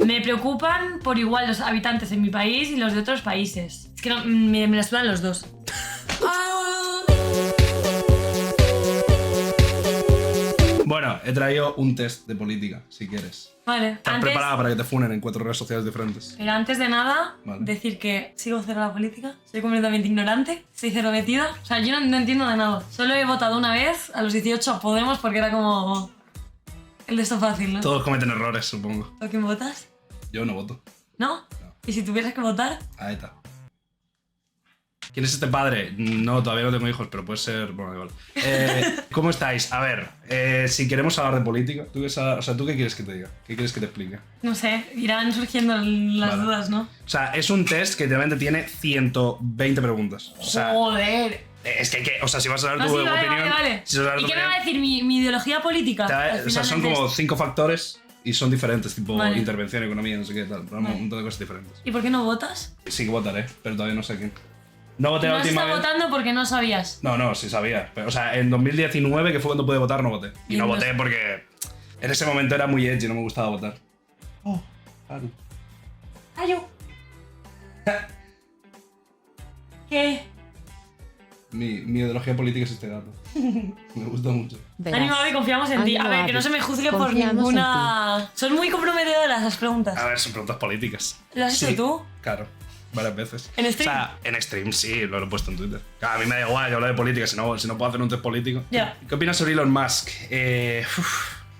Me preocupan por igual los habitantes en mi país y los de otros países. Es que no, me la sudan los dos. Bueno, he traído un test de política, si quieres. Vale, ¿Estás preparada para que te funen en 4 redes sociales diferentes? Pero antes de nada, Vale. decir que sigo cero a la política, soy completamente ignorante, soy cero metida. O sea, yo no entiendo de nada. Solo he votado una vez a los 18 a Podemos porque era como el de esto fácil, ¿no? Todos cometen errores, supongo. ¿A quién votas? Yo no voto. ¿No? ¿Y si tuvieras que votar? A ETA. ¿Quién es este padre? No, todavía no tengo hijos, pero puede ser... Bueno, igual. ¿Cómo estáis? A ver, si queremos hablar de política, ¿tú qué quieres que te diga? ¿Qué quieres que te explique? No sé, irán surgiendo las dudas, ¿no? O sea, es un test que realmente tiene 120 preguntas. O sea, ¡joder! es que, o sea, si vas a dar No, tu sí, vale, opinión... vale. Si vas a dar ¿Y tu qué me va a opinión, decir mi ideología política? o sea, son como 5 factores y son diferentes, tipo Vale. intervención, economía, no sé qué, tal. Pero Vale. un montón de cosas diferentes. ¿Y por qué no votas? Sí que votaré, pero todavía no sé quién. No voté No la has última estado vez. votando porque no sabías. No, sí sabía. Pero, o sea, en 2019, que fue cuando pude votar, no voté. Y Y no no voté sé. porque en ese momento era muy edgy y no me gustaba votar. Oh, claro. ¡Ayu! ¿Qué? Mi ideología política es este gato. Me gusta mucho. Verás. Ánimo, Abby, confiamos en ti. A Ánimo, ver, que no Abby. se me juzgue por Confiamos ninguna... Son muy comprometedoras las preguntas. A ver, son preguntas políticas. ¿Lo has hecho tú? Claro, varias veces. ¿En stream? O sea, en stream sí, lo he puesto en Twitter. Claro, a mí me da igual, yo hablo de política, si no puedo hacer un test político. Ya. ¿Qué opinas sobre Elon Musk?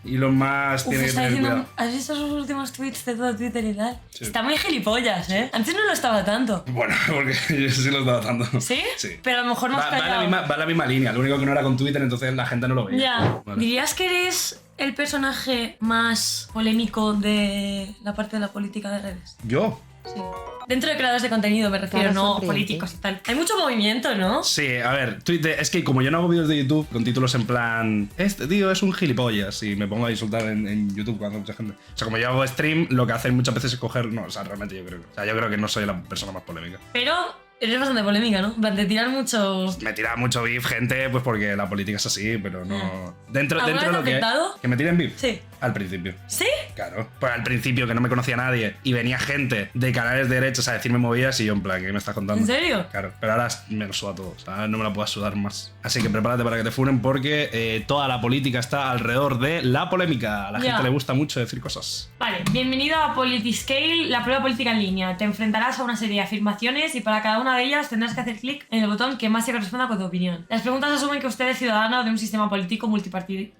Elon Musk tiene que está tener diciendo... cuidado. ¿Has visto sus últimos tweets de todo Twitter y tal? Sí. Está muy gilipollas, ¿eh? Antes no lo estaba tanto. Bueno, porque yo sí lo estaba dando. ¿Sí? Sí. Pero a lo mejor más Va callado. la misma línea, lo único que no era con Twitter, entonces la gente no lo veía. Ya. Vale. ¿Dirías que eres el personaje más polémico de la parte de la política de redes? ¿Yo? Sí. Dentro de creadores de contenido me refiero, Cara no sonriente. políticos y tal. Hay mucho movimiento, ¿no? Sí, a ver, Twitter, es que como yo no hago vídeos de YouTube con títulos en plan este tío es un gilipollas y me pongo a insultar en YouTube cuando mucha gente. O sea, como yo hago stream, lo que hacen muchas veces es coger. No, o sea, realmente yo creo que no soy la persona más polémica. Pero eres bastante polémica, ¿no? En plan, de tirar mucho... Me tira mucho beef gente, pues porque la política es así, pero no. Dentro ¿Alguna de vez lo que. afectado? ¿Que me tiren beef? Sí. Al principio. ¿Sí? Claro. Pues al principio que no me conocía nadie y venía gente de canales de derechos a decirme movidas y yo en plan, ¿qué me estás contando? ¿En serio? Claro, pero ahora me lo suda todo, o sea, no me la puedo sudar más. Así que prepárate para que te funen porque toda la política está alrededor de la polémica. A la Ya. gente le gusta mucho decir cosas. Vale, bienvenido a Politiscale, la prueba política en línea. Te enfrentarás a una serie de afirmaciones y para cada una de ellas tendrás que hacer clic en el botón que más se corresponda con tu opinión. Las preguntas asumen que usted es ciudadano de un sistema político multipartidista.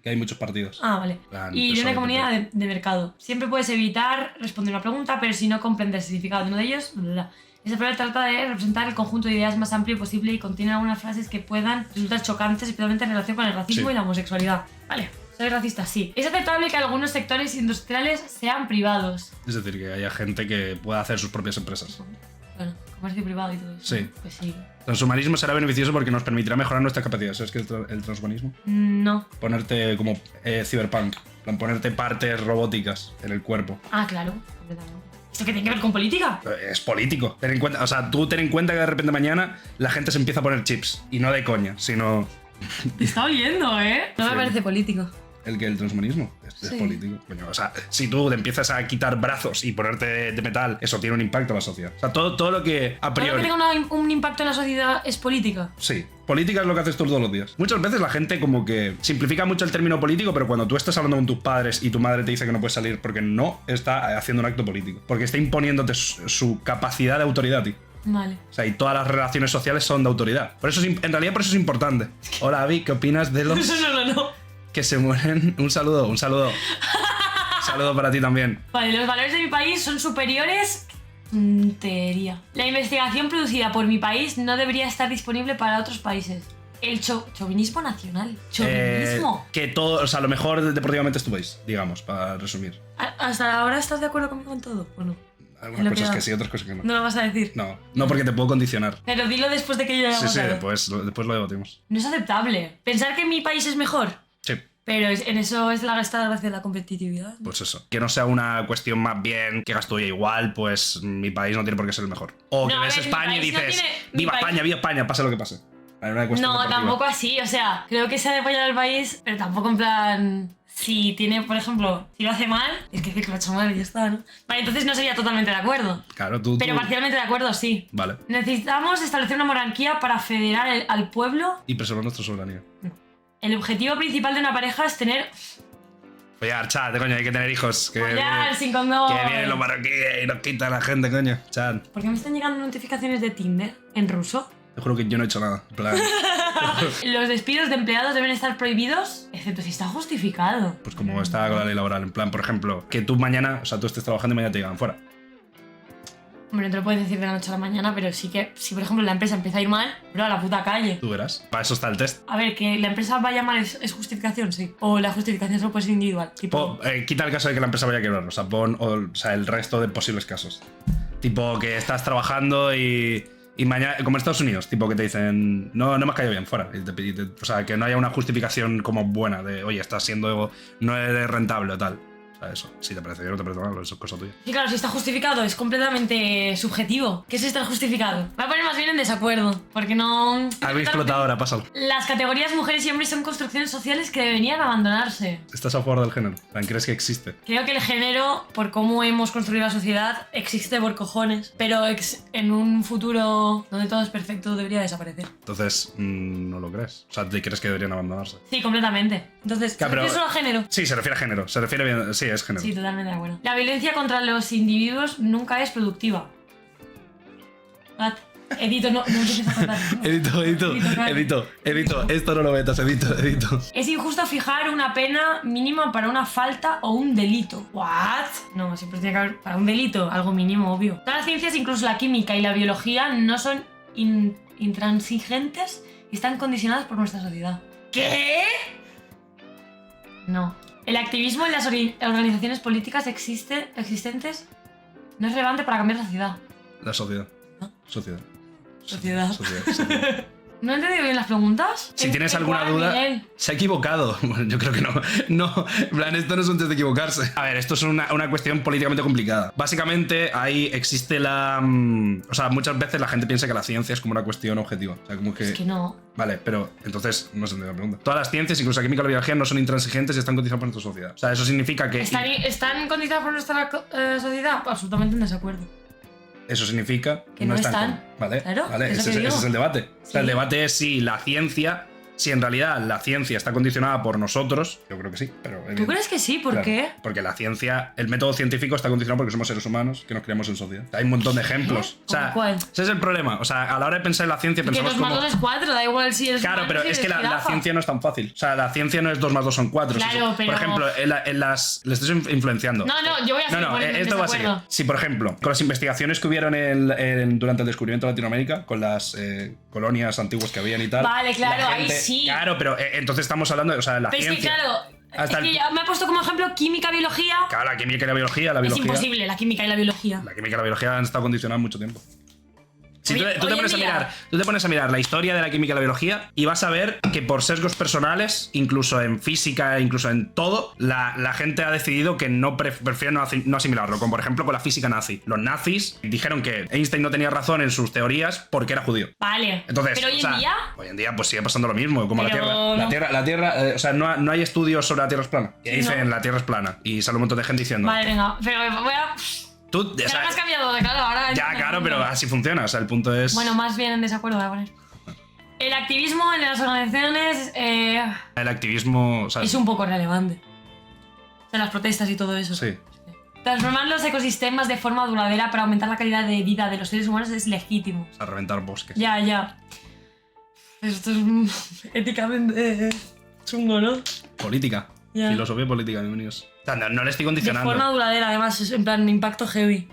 Que hay muchos partidos. Ah, vale. Plan, Y de PSOE, una comunidad PP. de mercado. Siempre puedes evitar responder una pregunta, pero si no comprendes el significado de uno de ellos, bla, bla, bla. Esta prueba trata de representar el conjunto de ideas más amplio posible y contiene algunas frases que puedan resultar chocantes, especialmente en relación con el racismo Sí. y la homosexualidad. Vale. ¿Soy racista? Sí. Es aceptable que algunos sectores industriales sean privados. Es decir, que haya gente que pueda hacer sus propias empresas. Bueno, comercio privado y todo eso. Sí. Pues sí. El transhumanismo será beneficioso porque nos permitirá mejorar nuestras capacidades. ¿Sabes qué es el transhumanismo? No. Ponerte como cyberpunk. En plan, ponerte partes robóticas en el cuerpo. Ah, claro. Completamente. ¿Esto qué tiene que ver con política? Es político. Ten en cuenta, o sea, tú ten en cuenta que de repente mañana la gente se empieza a poner chips. Y no de coña, sino Te está oliendo, ¿eh? No Sí. me parece político. el transhumanismo. Es Sí. político. Coño, o sea, si tú te empiezas a quitar brazos y ponerte de metal, eso tiene un impacto en la sociedad. O sea, todo lo que a ¿Todo lo que priori... tenga un impacto en la sociedad es política? Sí, política es lo que haces tú todos los días. Muchas veces la gente como que simplifica mucho el término político, pero cuando tú estás hablando con tus padres y tu madre te dice que no puedes salir porque no está haciendo un acto político, porque está imponiéndote su capacidad de autoridad a ti. Vale. O sea, y todas las relaciones sociales son de autoridad. Por eso en realidad por eso es importante. Hola, Avi, ¿qué opinas de los No. que se mueren? Un saludo. Un saludo para ti también. Vale, los valores de mi país son superiores... Tontería. La investigación producida por mi país no debería estar disponible para otros países. El chauvinismo nacional. ¿Chauvinismo? Que todo, o sea, lo mejor deportivamente es tu país, digamos, para resumir. ¿Hasta ahora estás de acuerdo conmigo en todo? ¿O no? En Algunas lo cosas que que sí, otras cosas que no. No lo vas a decir. No, porque te puedo condicionar. Pero dilo después de que yo lo haya Sí, votado. después lo debatimos. No es aceptable. Pensar que mi país es mejor. Sí, Pero en eso es la gracia de la competitividad. pues eso. Que no sea una cuestión más bien que hagas tuya igual, pues mi país no tiene por qué ser el mejor. O que No, a ves ver, mi España y país no dices, tiene- mi viva país- España, pase lo que pase. Hay una cuestión No, deportiva. tampoco así, o sea, creo que se ha de apoyar al país, pero tampoco en plan... Si tiene, por ejemplo, si lo hace mal, es que lo ha hecho mal y ya está, ¿no? Vale, entonces no sería totalmente de acuerdo. Claro, tú... Pero parcialmente de acuerdo, sí. Vale. Necesitamos establecer una monarquía para federar al pueblo. Y preservar nuestra soberanía. El objetivo principal de una pareja es tener... Follar, chat, coño, hay que tener hijos. Follar sin condón. Que vienen los marroquíes y nos quitan a la gente, coño. Chat. ¿Por qué me están llegando notificaciones de Tinder en ruso? Te juro que yo no he hecho nada. En plan, Los despidos de empleados deben estar prohibidos, excepto si está justificado. pues como está con la ley laboral. En plan, por ejemplo, que tú mañana, o sea, tú estés trabajando y mañana te digan fuera. Hombre, no te lo puedes decir de la noche a la mañana, pero sí que si, por ejemplo, la empresa empieza a ir mal, pero a la puta calle. Tú verás. Para eso está el test. A ver, que la empresa vaya mal es justificación, sí. O la justificación solo puede ser individual. Tipo, Quita el caso de que la empresa vaya a quebrar. O sea, pon o sea, el resto de posibles casos. Tipo que estás trabajando y mañana, como en Estados Unidos, tipo que te dicen, no me has caído bien, fuera. O sea, que no haya una justificación como buena de, oye, estás siendo, no eres rentable o tal. O sea, eso, si te parece bien o te parece mal, eso es cosa tuya. sí, claro, si está justificado es completamente subjetivo. ¿Qué es estar justificado? Me voy a poner más bien en desacuerdo, porque no... Habéis explotado ahora, pásalo. Las categorías mujeres y hombres son construcciones sociales que deberían abandonarse. ¿Estás a favor del género? ¿Crees que existe? Creo que el género, por cómo hemos construido la sociedad, existe por cojones. Pero en un futuro donde todo es perfecto debería desaparecer. Entonces, ¿no lo crees? O sea, ¿te crees que deberían abandonarse? Sí, completamente. Entonces, ¿se Claro, pero- refiere solo a género? Sí, se refiere a género. Se refiere bien. Sí, es género. Sí, totalmente de acuerdo. La violencia contra los individuos nunca es productiva. What? Edito, no empieces a contar. Edito. Esto no lo metas, edito. Es injusto fijar una pena mínima para una falta o un delito. ¿What? No, siempre tiene que haber para un delito, algo mínimo, obvio. Todas las ciencias, incluso la química y la biología, no son intransigentes y están condicionadas por nuestra sociedad. ¿Qué? No. El activismo en las organizaciones políticas existentes no es relevante para cambiar la sociedad. La sociedad. ¿No? Sociedad. Sociedad. Sociedad. ¿No he entendido bien las preguntas? Si tienes alguna cuál, duda, Miguel? se ha equivocado. Bueno, yo creo que no. No, en plan, esto no es un test de equivocarse. A ver, esto es una cuestión políticamente complicada. Básicamente, ahí existe la... o sea, muchas veces la gente piensa que la ciencia es como una cuestión objetiva. O sea, como que... Es que no. Vale, pero entonces no se entiende la pregunta. Todas las ciencias, incluso la química y la biología, no son intransigentes y están condicionadas por nuestra sociedad. O sea, eso significa que... ¿Están condicionadas por nuestra sociedad? Absolutamente en desacuerdo. Eso significa Que no están. Vale, Claro, vale, es lo ese que digo. es el debate. O sea, el Sí. debate es si la ciencia, si en realidad la ciencia está condicionada por nosotros. Yo creo que sí, pero... ¿Tú crees que sí? ¿Por Claro, qué? Porque la ciencia, el método científico está condicionado porque somos seres humanos que nos creamos en sociedad. Hay un montón de ejemplos. O sea, ¿Cómo cuál? ese es el problema. O sea, a la hora de pensar en la ciencia Que pensamos 2 más como... 2 es 4, da igual si eres Claro, humano, pero si es que eres la jirafa. ciencia no es tan fácil. O sea, la ciencia no es 2 más 2 son 4. Claro, pero- Por ejemplo, le estoy influenciando. No, yo voy a seguir poniendo en esto va a seguir. desacuerdo. Si, por ejemplo, con las investigaciones que hubieron durante el descubrimiento de Latinoamérica, con las colonias antiguas que habían y tal. Vale, claro, la ahí sí. Claro, pero entonces estamos hablando de, o sea, la Pero es que ciencia. claro, Hasta es que el- ya me he puesto como ejemplo química, biología. Claro, la química y la biología, Es imposible, la química y la biología. La química y la biología han estado condicionadas mucho tiempo. Si Hoy- tú hoy te en pones a día- mirar, tú te pones a mirar la historia de la química y la biología y vas a ver que por sesgos personales, incluso en física, incluso en todo, la gente ha decidido que no prefiere no asimilarlo, como por ejemplo con la física nazi. Los nazis dijeron que Einstein no tenía razón en sus teorías porque era judío. Vale. Entonces, pero hoy o sea, en día. hoy en día pues sigue pasando lo mismo, como Pero no. la Tierra, o sea, no hay estudios sobre la Tierra es plana. Que dicen la Tierra es plana y sale un montón de gente diciendo. Vale, venga. Pero voy a. Tú, o Ya sea, me has cambiado de claro, ahora. ya, claro, pero así funciona. O sea, el punto es. Bueno, más bien en desacuerdo voy a poner. El activismo en las organizaciones El activismo. O sea, es un poco relevante. O sea, las protestas y todo eso. sí. Transformar los ecosistemas de forma duradera para aumentar la calidad de vida de los seres humanos es legítimo. A reventar bosques. Ya. Esto es éticamente chungo, ¿no? Política. Ya. Filosofía política, bienvenidos. O sea, no le estoy De condicionando. forma duradera, además, es en plan impacto heavy.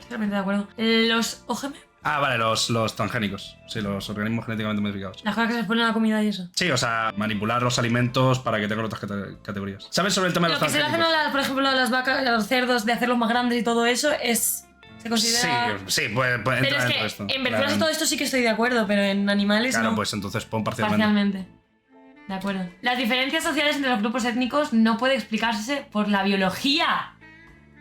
Totalmente de acuerdo. Los OGM, Ah, vale, los transgénicos. Sí, los organismos genéticamente modificados. las cosas que se ponen a la comida y eso. Sí, o sea, manipular los alimentos para que tengan otras categorías. ¿Sabes sobre el tema de Lo los que se le hacen, transgénicos? por ejemplo, a las vacas, a los cerdos, de hacerlos más grandes y todo eso, se considera... Sí, puede Pero entrar es dentro de que esto. en verduras y Claro. todo esto sí que estoy de acuerdo, pero en animales Claro, no. pues entonces pon parcialmente. Parcialmente. De acuerdo. Las diferencias sociales entre los grupos étnicos no puede explicarse por la biología.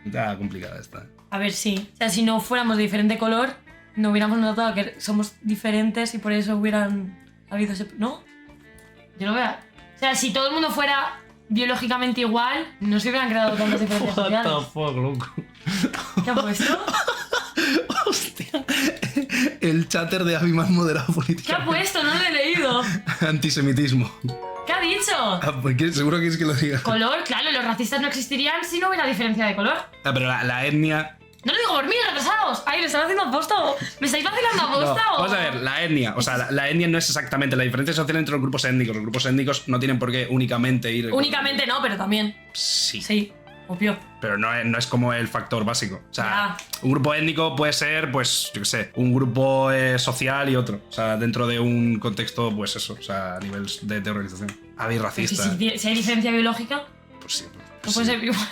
Ya, complicada esta. A ver, sí. O sea, si no fuéramos de diferente color, no hubiéramos notado que somos diferentes y por eso hubieran ha habido ese... ¿No? Yo lo veo... O sea, si todo el mundo fuera biológicamente igual, no se hubieran creado tantas diferencias What sociales. the fuck, loco. ¿Qué ha puesto? Hostia. El chatter de Abby más moderado ¿Qué política. ha puesto? No lo he leído. Antisemitismo. ¿Qué ha dicho? Ah, porque seguro que es que lo diga. Color, claro, los racistas no existirían si no hubiera diferencia de color. Ah, pero la etnia... No lo digo por mí, retrasados. Ay, lo están haciendo aposta. ¿Me estáis vacilando aposta o...? Vamos a ver, la etnia. O sea, la etnia no es exactamente la diferencia social entre los grupos étnicos. Los grupos étnicos no tienen por qué únicamente ir... Únicamente no, pero también. Sí. Sí, obvio. Pero no es como el factor básico. O sea, Ya. un grupo étnico puede ser, pues, yo qué sé, un grupo social y otro. O sea, dentro de un contexto, pues eso. O sea, a nivel de organización. Habéis Si, racista. si hay diferencia biológica, Pues sí. no Pues, puede sí. ser igual.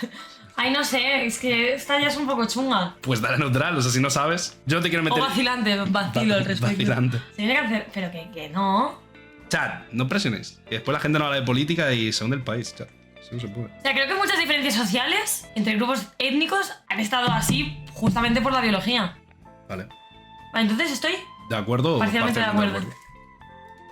Ay, no sé, es que esta ya es un poco chunga. Pues dale neutral, o sea, si no sabes. Yo no te quiero O meter. vacilante, vacilo al respecto. Vacilante. Se tiene que hacer, pero que no. Chat, no presionéis. Que después la gente no habla de política y se hunde el país, chat. Eso no se puede. O sea, creo que muchas diferencias sociales entre grupos étnicos han estado así justamente por la biología. Vale. Vale, entonces estoy ¿De acuerdo o parcialmente de acuerdo.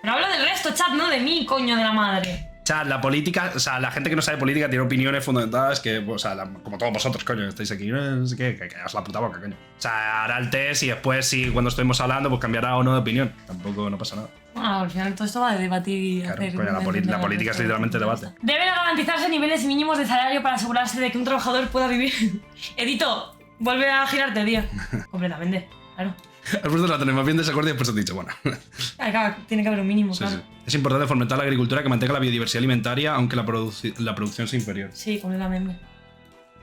Pero hablo del resto, chat, no de mí, coño de la madre. Chat, la política, o sea, la gente que no sabe política tiene opiniones fundamentadas que, o sea, como todos vosotros, coño, estáis aquí, no sé qué, que os la puta boca, coño. O sea, hará el test y después, si cuando estemos hablando, pues cambiará o no de opinión. Tampoco no pasa nada. Bueno, al final todo esto va de debatir y Claro, hacer... coño, la política es literalmente debate. Deben garantizarse niveles mínimos de salario para asegurarse de que un trabajador pueda vivir... Edito, vuelve a girarte, tío. Completamente, claro. Has puesto la tenemos bien desacuerdo y después has dicho, bueno. Claro, tiene que haber un mínimo, Sí, claro. sí. Es importante fomentar la agricultura que mantenga la biodiversidad alimentaria, aunque la producción sea inferior. Sí, completamente.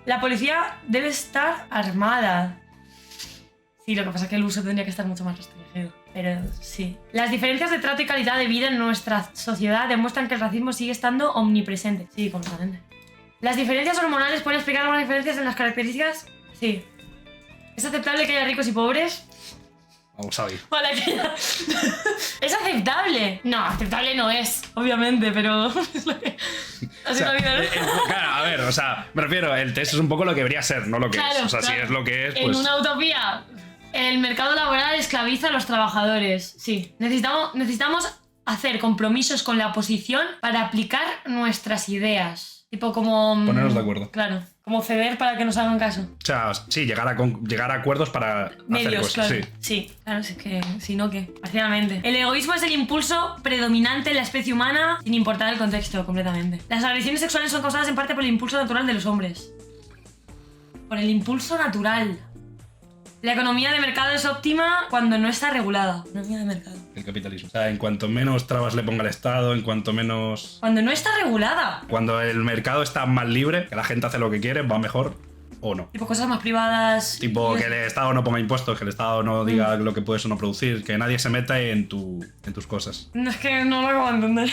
La policía debe estar armada. Sí, lo que pasa es que el uso tendría que estar mucho más restringido. Pero sí. Las diferencias de trato y calidad de vida en nuestra sociedad demuestran que el racismo sigue estando omnipresente. Sí, completamente. Las diferencias hormonales pueden explicar algunas diferencias en las características. Sí. ¿Es aceptable que haya ricos y pobres? Vamos a ver. Vale, que ya. ¿Es aceptable? No, aceptable no es, obviamente, pero... es lo que... Así la vida, ¿no? Claro, a ver, o sea, me refiero, el test es un poco lo que debería ser, no lo que Claro, es. O sea, claro. si es lo que es, En pues. una utopía, el mercado laboral esclaviza a los trabajadores. Sí. Necesitamos hacer compromisos con la oposición para aplicar nuestras ideas. Tipo como... Ponernos de acuerdo. Claro. Como ceder para que nos hagan caso. O sea, sí, llegar a acuerdos para hacer Medios, cosas. claro. Sí, claro, es que si no, ¿qué? Parcialmente. El egoísmo es el impulso predominante en la especie humana, sin importar el contexto, completamente. Las agresiones sexuales son causadas en parte por el impulso natural de los hombres. Por el impulso natural. La economía de mercado es óptima cuando no está regulada. Economía de mercado. El capitalismo. O sea, en cuanto menos trabas le ponga el Estado, en cuanto menos. Cuando no está regulada. Cuando el mercado está más libre, que la gente hace lo que quiere, va mejor o no. Tipo cosas más privadas. Tipo, y que el Estado no ponga impuestos, que el Estado no diga lo que puedes o no producir, que nadie se meta en tus cosas. No, es que no lo acabo de entender.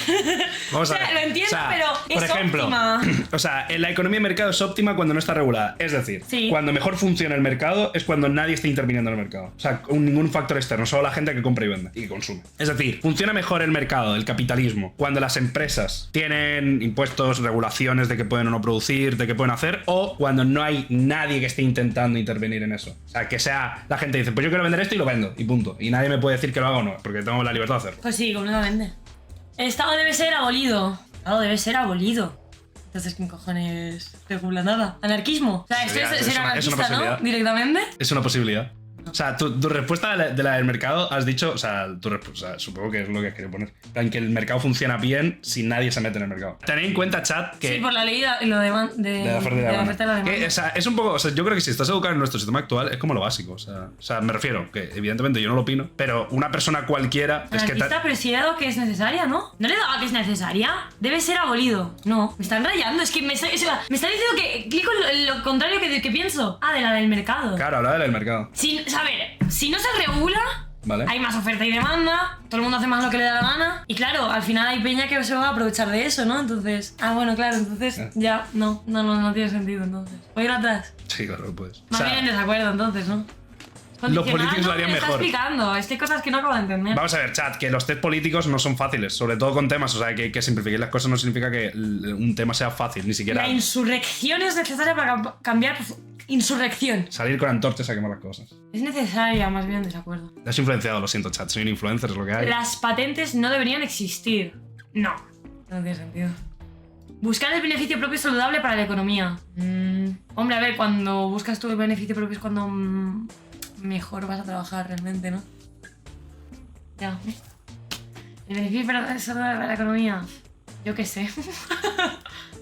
Vamos O a sea, ver. lo entiendo, O sea, pero por es ejemplo, óptima. O sea, en la economía de mercado es óptima cuando no está regulada. Es decir, Sí. cuando mejor funciona el mercado es cuando nadie está interviniendo en el mercado. O sea, con ningún factor externo, solo la gente que compra y vende y que consume. Es decir, funciona mejor el mercado, el capitalismo, cuando las empresas tienen impuestos, regulaciones de que pueden o no producir, de qué pueden hacer, o cuando no hay nadie que esté intentando intervenir en eso. O sea, que sea la gente dice, pues yo quiero vender esto y lo vendo, y punto. Y nadie me puede decir que lo haga o no, porque tengo la libertad de hacerlo. Pues sí, completamente. El Estado debe ser abolido. El Estado debe ser abolido. Entonces, ¿quién cojones regula nada? ¿Anarquismo? O sea, esto Sería- es es ser una anarquista, ¿no? posibilidad. Directamente. Es una posibilidad. O sea, tu respuesta de la del mercado has dicho, o sea, supongo que es lo que has querido poner. En que el mercado funciona bien si nadie se mete en el mercado. Tened en cuenta, chat, que. Sí, por la ley y lo de la oferta y la demanda. O sea, es un poco. O sea, yo creo que si estás educado en nuestro sistema actual, es como lo básico. O sea, me refiero, que evidentemente yo no lo opino, pero una persona cualquiera es que. Anarquista, pero si he dado que es necesaria, ¿no? ¿No le he dado que es necesaria? Debe ser abolido. No, me están rayando. Es que me está diciendo que clico en lo contrario que pienso. Ah, de la del mercado. Claro, habla del mercado. A ver, si no se regula, Vale. hay más oferta y demanda, todo el mundo hace más lo que le da la gana. Y claro, al final hay peña que se va a aprovechar de eso, ¿no? Entonces, bueno, claro, entonces ya, no tiene sentido, entonces. Voy a ir atrás. Sí, claro que puedes. Más bien en desacuerdo, entonces, ¿no? Los políticos lo harían me mejor. Está explicando, es que hay cosas que no acabo de entender. Vamos a ver, chat, que los test políticos no son fáciles, sobre todo con temas. O sea, que simplifiquéis las cosas no significa que un tema sea fácil, ni siquiera. La insurrección es necesaria para cambiar Insurrección. Salir con antorchas a quemar las cosas. Es necesaria, más bien, desacuerdo. Te has influenciado, lo siento, chat. Soy un influencer, es lo que hay. Las patentes no deberían existir. No tiene sentido. Buscar el beneficio propio saludable para la economía. Hombre, a ver, cuando buscas tu beneficio propio es cuando mejor vas a trabajar realmente, ¿no? Ya. El beneficio saludable para la economía. Yo qué sé.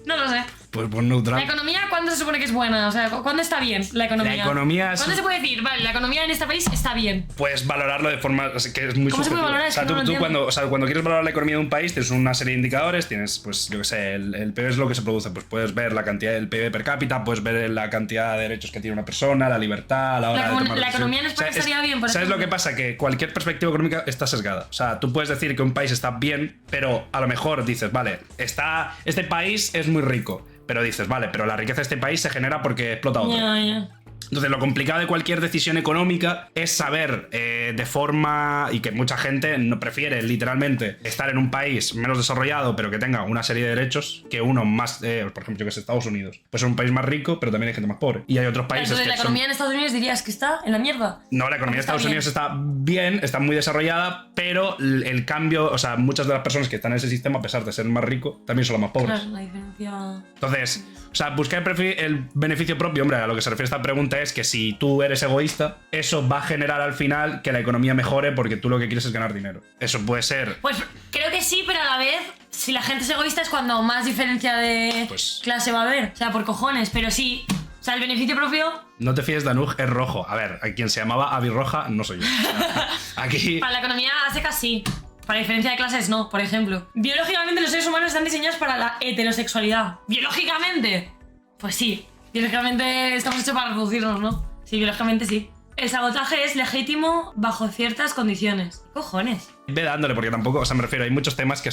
No lo sé. Pues neutral. ¿La economía cuándo se supone que es buena? O sea, ¿cuándo está bien la economía? La economía es... ¿Cuándo se puede decir, vale, la economía en este país está bien? Puedes valorarlo de forma que es muy ¿Cómo se puede subjetiva. valorar? O sea, Es que no lo tú entiendo. cuando quieres valorar la economía de un país tienes una serie de indicadores, tienes, pues, yo qué sé, el PIB es lo que se produce, pues puedes ver la cantidad del PIB per cápita, puedes ver la cantidad de derechos que tiene una persona, la libertad, la hora de tomar La decisiones. economía en España estaría bien, por ¿Sabes ejemplo? lo que pasa? Que cualquier perspectiva económica está sesgada. O sea, tú puedes decir que un país está bien, pero a lo mejor dices, vale, este país es muy rico. Pero dices, vale, pero la riqueza de este país se genera porque explota otro. Ya. Entonces, lo complicado de cualquier decisión económica es saber de forma, y que mucha gente no prefiere literalmente estar en un país menos desarrollado, pero que tenga una serie de derechos, que uno más, por ejemplo, yo que sé, Estados Unidos. Pues es un país más rico, pero también hay gente más pobre. Y hay otros países Entonces, que la economía en Estados Unidos dirías que está en la mierda. No, la economía de Está Estados bien. Unidos está bien, está muy desarrollada, pero el cambio, o sea, muchas de las personas que están en ese sistema, a pesar de ser más ricos, también son las más pobres. Claro, la diferencia... Entonces, o sea, buscar el beneficio propio, hombre, a lo que se refiere esta pregunta es que si tú eres egoísta, eso va a generar al final que la economía mejore porque tú lo que quieres es ganar dinero. Eso puede ser... Pues creo que sí, pero a la vez, si la gente es egoísta es cuando más diferencia de Pues- clase va a haber. O sea, por cojones, pero sí. O sea, el beneficio propio, No te fíes, Danuj es rojo. A ver, a quien se llamaba Avi Roja no soy yo. O sea, aquí... para la economía a secas sí. Para diferencia de clases no, por ejemplo. Biológicamente los seres humanos están diseñados para la heterosexualidad. ¿Biológicamente? Pues sí. Biológicamente estamos hechos para reproducirnos, ¿no? Sí, biológicamente sí. El sabotaje es legítimo bajo ciertas condiciones. ¿Qué cojones? Ve dándole, porque tampoco, o sea, me refiero, hay muchos temas que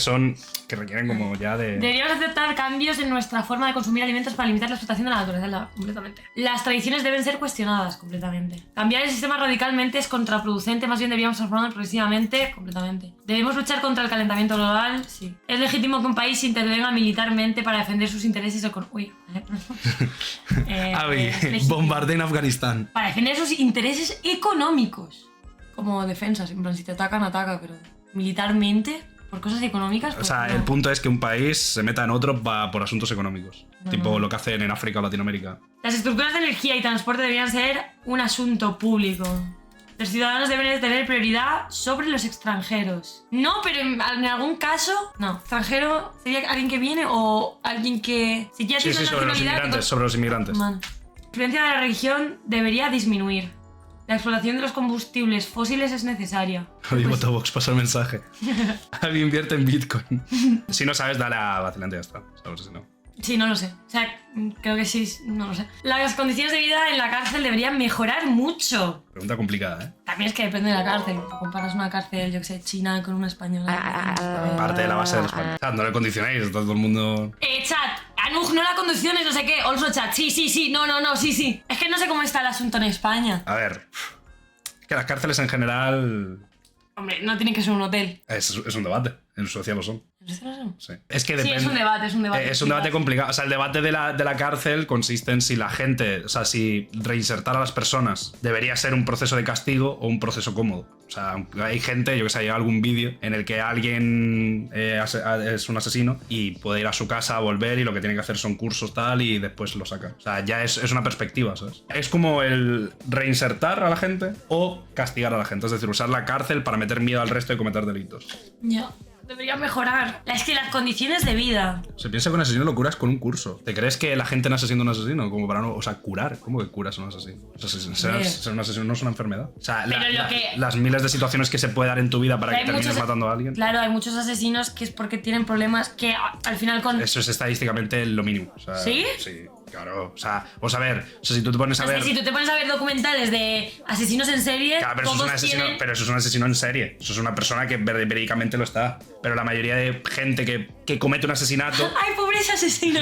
requieren como ya de... Deberíamos aceptar cambios en nuestra forma de consumir alimentos para limitar la explotación de la naturaleza, completamente. Las tradiciones deben ser cuestionadas, completamente. Cambiar el sistema radicalmente es contraproducente, más bien deberíamos transformarlo progresivamente, completamente. Debemos luchar contra el calentamiento global, sí. Es legítimo que un país intervenga militarmente para defender sus intereses económicos. Avi, bombardea en Afganistán. Para defender sus intereses económicos. Como defensas, en plan, si te atacan, ataca, pero militarmente, por cosas económicas. O sea, no. el punto es que un país se meta en otro por asuntos económicos. Tipo lo que hacen en África o Latinoamérica. Las estructuras de energía y transporte deberían ser un asunto público. Los ciudadanos deben tener prioridad sobre los extranjeros. No, pero en algún caso, no. Extranjero sería alguien que viene o alguien que... Si ya Sí, tiene sí, sobre los inmigrantes, sobre los inmigrantes. Vale. La influencia de la religión debería disminuir. La explotación de los combustibles fósiles es necesaria. Avi Botobox, pasa el mensaje. Avi invierte en Bitcoin. Si no sabes, dale a vacilante y ya está. ¿Sabes? Si no. Sí, no lo sé. O sea, creo que sí, no lo sé. Las condiciones de vida en la cárcel deberían mejorar mucho. Pregunta complicada, ¿eh? También es que depende de la cárcel. Comparas una cárcel, yo que sé, china con una española. Parte de la base del español. Chat, no le condicionéis, está todo el mundo... Chat, Anuj, no la condiciones, no sé qué. Also chat, sí, no, sí. Es que no sé cómo está el asunto en España. A ver, que las cárceles en general... Hombre, no tiene que ser un hotel. Es un debate. En Suecia lo son. Sí. Es que Sí, depende. es un debate, es un debate. Es un debate complicado. O sea, el debate de la cárcel consiste en si la gente, o sea, si reinsertar a las personas debería ser un proceso de castigo o un proceso cómodo. O sea, hay gente, yo que sé, hay algún vídeo en el que alguien es un asesino y puede ir a su casa, volver y lo que tiene que hacer son cursos tal y después lo saca. O sea, ya es una perspectiva, ¿sabes? Es como el reinsertar a la gente o castigar a la gente. Es decir, usar la cárcel para meter miedo al resto de cometer delitos. Ya. Debería mejorar. Es que las condiciones de vida. Se piensa que un asesino lo curas con un curso. ¿Te crees que la gente nace siendo un asesino? Como para no... O sea, curar. ¿Cómo que curas a un asesino? O sea, ser un asesino no es una enfermedad. O sea, las miles de situaciones que se puede dar en tu vida para que termines matando a alguien. Claro, hay muchos asesinos que es porque tienen problemas que al final con... Eso es estadísticamente lo mínimo. O sea, ¿Sí? Sí. Claro, o sea, vamos a ver, o sea, si tú te pones a ver... Si tú te pones a ver documentales de asesinos en serie, Claro, pero eso, es un asesino, pero eso es un asesino en serie. Eso es una persona que verídicamente lo está. Pero la mayoría de gente que que comete un asesinato. ¡Ay, pobre ese asesino!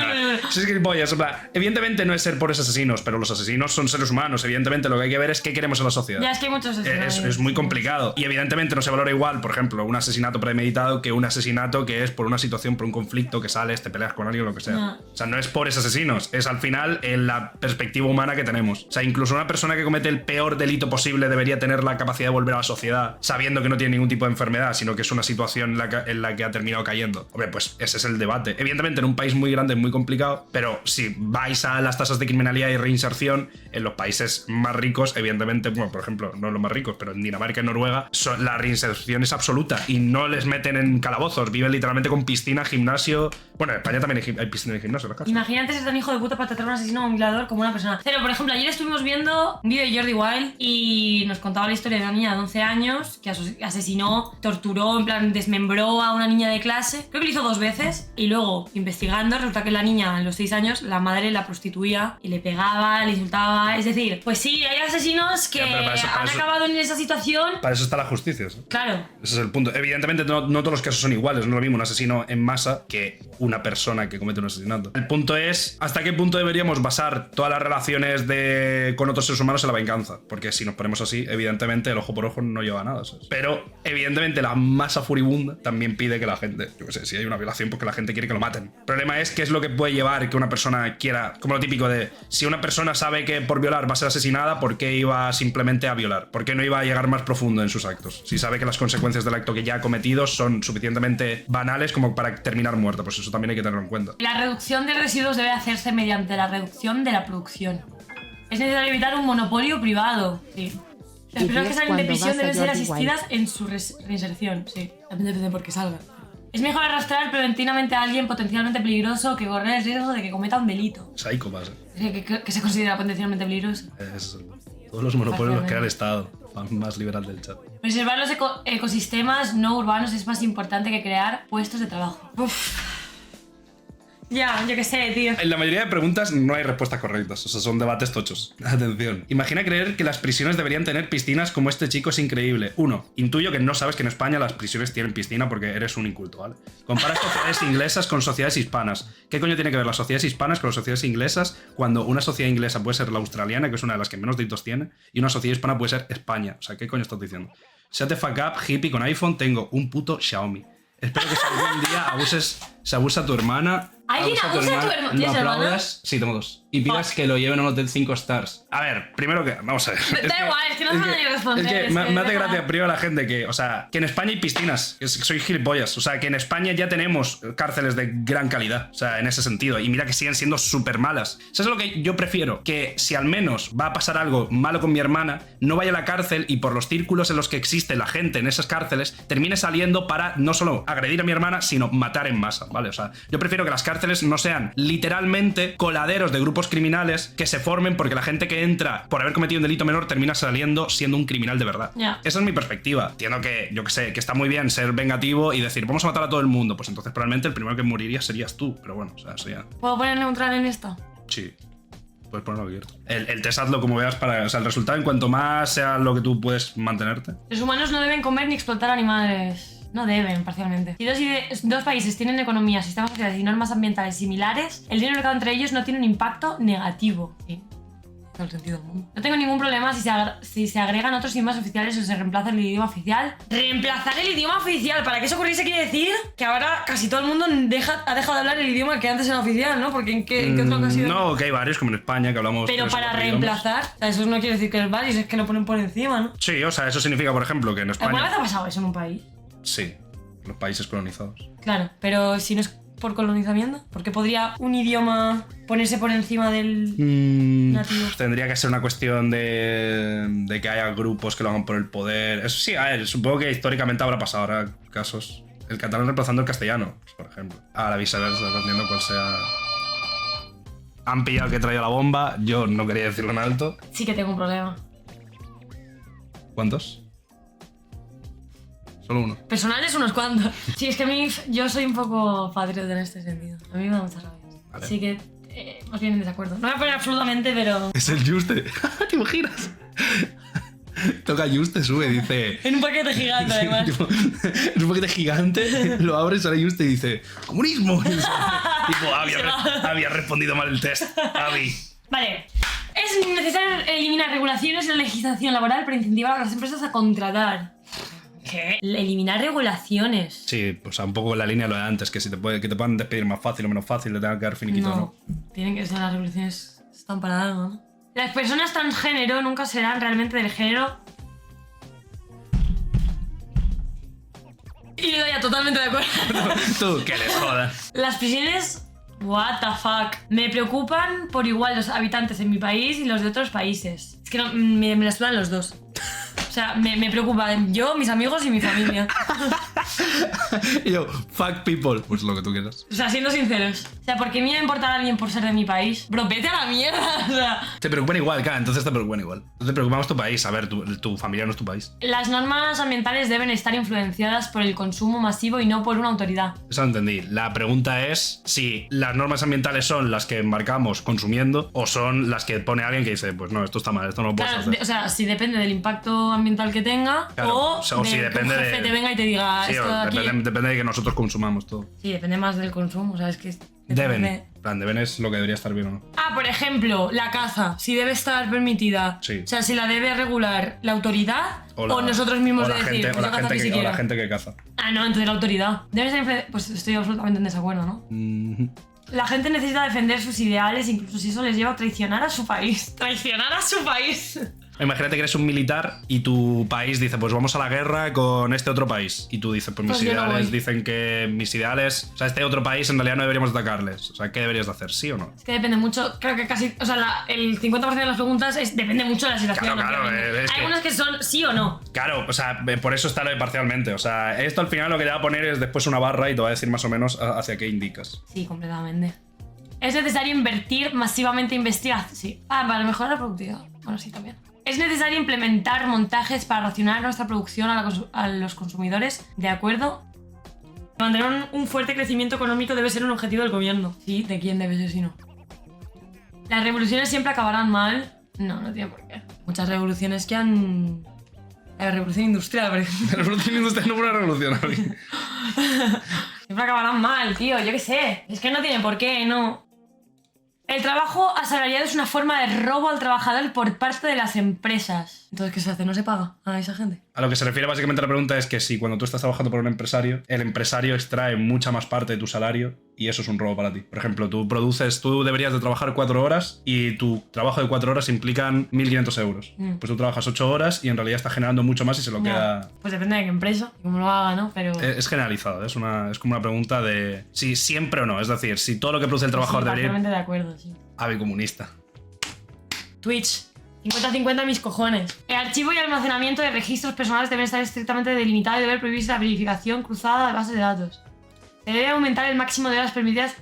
Sí, es gilipollas, en plan, evidentemente no es ser pobres asesinos, pero los asesinos son seres humanos. Evidentemente lo que hay que ver es qué queremos en la sociedad. Ya, es que hay muchos asesinos. Es muy complicado. Y evidentemente no se valora igual, por ejemplo, un asesinato premeditado que un asesinato que es por una situación, por un conflicto que sales, te peleas con alguien o lo que sea. No. O sea, no es pobres asesinos, es al final en la perspectiva humana que tenemos. O sea, incluso una persona que comete el peor delito posible debería tener la capacidad de volver a la sociedad sabiendo que no tiene ningún tipo de enfermedad, sino que es una situación en la que ha terminado cayendo. Hombre, pues ese es el debate. Evidentemente en un país muy grande es muy complicado, pero si vais a las tasas de criminalidad y reinserción, en los países más ricos, evidentemente, bueno, por ejemplo, no los más ricos, pero en Dinamarca y Noruega, la reinserción es absoluta y no les meten en calabozos, viven literalmente con piscina, gimnasio. Bueno, en España también hay piscina y gimnasio en la casa. Imagínate ser tan hijo de puta para tratar a un asesino o un violador como una persona. Pero, por ejemplo, ayer estuvimos viendo un vídeo de Jordi Wild y nos contaba la historia de una niña de 11 años que asesinó, torturó, en plan, desmembró a una niña de clase. Creo que lo hizo 2 veces. Y luego, investigando, resulta que la niña, a los 6 años, la madre la prostituía y le pegaba, le insultaba. Es decir, pues sí, hay asesinos que han acabado en esa situación. Para eso está la justicia, ¿sí? Claro. Ese es el punto. Evidentemente no todos los casos son iguales. No es lo mismo un asesino en masa que una persona que comete un asesinato. El punto es hasta qué punto deberíamos basar todas las relaciones con otros seres humanos en la venganza. Porque si nos ponemos así, evidentemente el ojo por ojo no lleva a nada, ¿sabes? Pero evidentemente la masa furibunda también pide que la gente, yo qué sé, si hay una violación, porque la gente quiere que lo maten. El problema es qué es lo que puede llevar que una persona quiera, como lo típico de si una persona sabe que por violar va a ser asesinada, ¿por qué iba simplemente a violar? ¿Por qué no iba a llegar más profundo en sus actos? Si sabe que las consecuencias del acto que ya ha cometido son suficientemente banales como para terminar muerta, pues eso también hay que tenerlo en cuenta. La reducción de residuos debe hacerse mediante la reducción de la producción. Es necesario evitar un monopolio privado. Sí. Las personas que salen de prisión deben ser asistidas en su reinserción. Sí. También depende de por qué salgan. Es mejor arrastrar preventivamente a alguien potencialmente peligroso que correr el riesgo de que cometa un delito. Psycho más, Que se considera potencialmente peligroso. Todos los monopolios los crea el Estado. Fan más liberal del chat. Preservar los ecosistemas no urbanos es más importante que crear puestos de trabajo. Uf. Ya, yo qué sé, tío. En la mayoría de preguntas no hay respuestas correctas, o sea, son debates tochos. Atención. Imagina creer que las prisiones deberían tener piscinas como este chico es increíble. 1. Intuyo que no sabes que en España las prisiones tienen piscina porque eres un inculto, ¿vale? Comparas sociedades inglesas con sociedades hispanas. ¿Qué coño tiene que ver las sociedades hispanas con las sociedades inglesas cuando una sociedad inglesa puede ser la australiana, que es una de las que menos delitos tiene, y una sociedad hispana puede ser España? O sea, ¿qué coño estás diciendo? Shut the fuck up, hippie con iPhone, tengo un puto Xiaomi. Espero que si algún día se abusa a tu hermana. ¿Alguien abusa a tu hermana? ¿Lo aplaudas? Sí, tengo 2. Y pidas que lo lleven a un hotel 5 stars. A ver, primero que... Vamos a ver. Da igual, es que no me van a responder. Es que me hace gracia primero la gente que... O sea, que en España hay piscinas. Que soy gilipollas. O sea, que en España ya tenemos cárceles de gran calidad. O sea, en ese sentido. Y mira que siguen siendo súper malas. Eso es lo que yo prefiero. Que si al menos va a pasar algo malo con mi hermana, no vaya a la cárcel y por los círculos en los que existe la gente en esas cárceles, termine saliendo para no solo agredir a mi hermana, sino matar en masa, ¿vale? O sea, yo prefiero que las cárceles no sean literalmente coladeros de grupos criminales que se formen porque la gente que entra por haber cometido un delito menor termina saliendo siendo un criminal de verdad. Yeah. Esa es mi perspectiva. Entiendo que, yo que sé, que está muy bien ser vengativo y decir, vamos a matar a todo el mundo. Pues entonces probablemente el primero que moriría serías tú. Pero bueno, o sea, eso ya... ¿Puedo poner neutral en esto? Sí. Puedes ponerlo abierto. El test hazlo como veas para... O sea, el resultado en cuanto más sea lo que tú puedes mantenerte. Los humanos no deben comer ni explotar animales. No deben, parcialmente. Si dos países tienen economías, sistemas sociales y normas ambientales similares, el libre mercado entre ellos no tiene un impacto negativo. Sí. Todo el sentido del mundo. No tengo ningún problema si se agregan otros idiomas oficiales o se reemplaza el idioma oficial. ¿Reemplazar el idioma oficial? Para que eso ocurriese quiere decir que ahora casi todo el mundo ha dejado de hablar el idioma que antes era oficial, ¿no? Porque ¿en qué otra ocasión? No, que hay varios, como en España, que hablamos... Pero para reemplazar, o sea, eso no quiere decir que es varios, es que lo ponen por encima, ¿no? Sí, o sea, eso significa, por ejemplo, que en España... ¿Alguna vez ha pasado eso en un país? Sí, los países colonizados. Claro, pero si no es por colonizamiento, ¿por qué podría un idioma ponerse por encima del nativo? Tendría que ser una cuestión de que haya grupos que lo hagan por el poder. Eso sí, a ver, supongo que históricamente habrá pasado ahora casos. El catalán reemplazando el castellano, pues, por ejemplo. Ahora viceversa, dependiendo cuál sea... Han pillado que he traído la bomba, yo no quería decirlo en alto. Sí que tengo un problema. ¿Cuántos? Solo uno. Personales unos cuantos. Sí, es que yo soy un poco patriota en este sentido. A mí me da mucha rabia. Vale. Así que más bien en desacuerdo. No me voy a poner absolutamente, pero... Es el Juste. ¿Te imaginas? Toca Juste, sube, dice... En un paquete gigante, además. Tipo, es un paquete gigante, lo abre, sale Juste y dice ¡comunismo! Tipo, había respondido mal el test. Avi. Vale. Es necesario eliminar regulaciones en la legislación laboral para incentivar a las empresas a contratar. ¿Qué? Eliminar regulaciones. Sí, pues un poco la línea lo de antes, que si te puedan despedir más fácil o menos fácil, te tengan que dar finiquito, ¿no? Tienen que ser las regulaciones están para algo, ¿no? Las personas transgénero nunca serán realmente del género. Y yo ya totalmente de acuerdo. Tú, que les jodas. Las prisiones, what the fuck. Me preocupan por igual los habitantes en mi país y los de otros países. Es que no, me la sudan los dos. O sea, me preocupa yo, mis amigos y mi familia. Y yo, fuck people. Pues lo que tú quieras. O sea, siendo sinceros. O sea, ¿por qué me iba a importar a alguien por ser de mi país? Bro, vete a la mierda. O sea, Te preocupan igual, claro, entonces te preocupan igual. No te preocupamos tu país, a ver, tu familia no es tu país. las normas ambientales deben estar influenciadas por el consumo masivo y no por una autoridad. Eso lo entendí. La pregunta es si las normas ambientales son las que marcamos consumiendo o son las que pone alguien que dice, pues no, esto está mal, esto no lo puedes Claro, hacer. o sea, si depende del impacto ambiental que tenga, Claro, o o de si que depende un jefe de- te venga y te diga Sí, esto de aquí. depende de que nosotros consumamos todo. Sí, depende más del consumo, o sea, es que... Deben. depende. En plan, deben es lo que debería estar bien o no. Ah, por ejemplo, la caza, si debe estar permitida. Sí. O sea, si la debe regular la autoridad o, la- nosotros mismos o de la decir, gente, pues o yo la cazo gente aquí que, si o la quiero. gente que caza. Ah, no, entonces la autoridad. Debe ser pues estoy absolutamente en desacuerdo, ¿no? La gente necesita defender sus ideales, incluso si eso les lleva a traicionar a su país. ¡Traicionar a su país! Imagínate que eres un militar y tu país dice, pues vamos a la guerra con este otro país. Y tú dices, pues mis Pues yo no ideales voy. dicen que mis ideales, o sea, este otro país en realidad no deberíamos atacarles. O sea, ¿qué deberías de hacer? ¿Sí o no? Es que depende mucho, creo que casi, o sea, el 50% de las preguntas depende mucho de la situación. Claro, obviamente. es Hay que- algunas que son sí o no. Claro, o sea, por eso está lo de parcialmente. O sea, esto al final lo que te va a poner es después una barra y te va a decir más o menos hacia qué indicas. Sí, completamente. Es necesario invertir masivamente en investigación. Sí. Ah, para mejorar la productividad. Bueno, sí, también. Es necesario implementar montajes para racionar nuestra producción a los consumidores, ¿de acuerdo? Mantener un fuerte crecimiento económico debe ser un objetivo del gobierno. Sí, ¿de quién debe ser si no? ¿Las revoluciones siempre acabarán mal? No, no tiene por qué. Muchas revoluciones que han... La revolución industrial, por ejemplo. La revolución industrial no fue una revolución, Avi. Siempre acabarán mal, tío, yo qué sé. Es que no tiene por qué, no. El trabajo asalariado es una forma de robo al trabajador por parte de las empresas. Entonces, ¿qué se hace? ¿No se paga a esa gente? A lo que se refiere básicamente la pregunta es que si cuando tú estás trabajando por un empresario, el empresario extrae mucha más parte de tu salario y eso es un robo para ti. Por ejemplo, tú deberías de trabajar 4 horas y tu trabajo de 4 horas implican 1.500 euros. Pues tú trabajas 8 horas y en realidad estás generando mucho más y se lo queda... Pues depende de qué empresa y cómo lo haga, ¿no? Pero... Es generalizado, es como una pregunta de si siempre o no. Es decir, si todo lo que produce el trabajador sí, debería ir... parcialmente de acuerdo, sí. Avi comunista. Twitch. 50-50 mis cojones. El archivo y almacenamiento de registros personales deben estar estrictamente delimitados y debe prohibirse la verificación cruzada de bases de datos. Se debe aumentar el máximo de horas permitidas.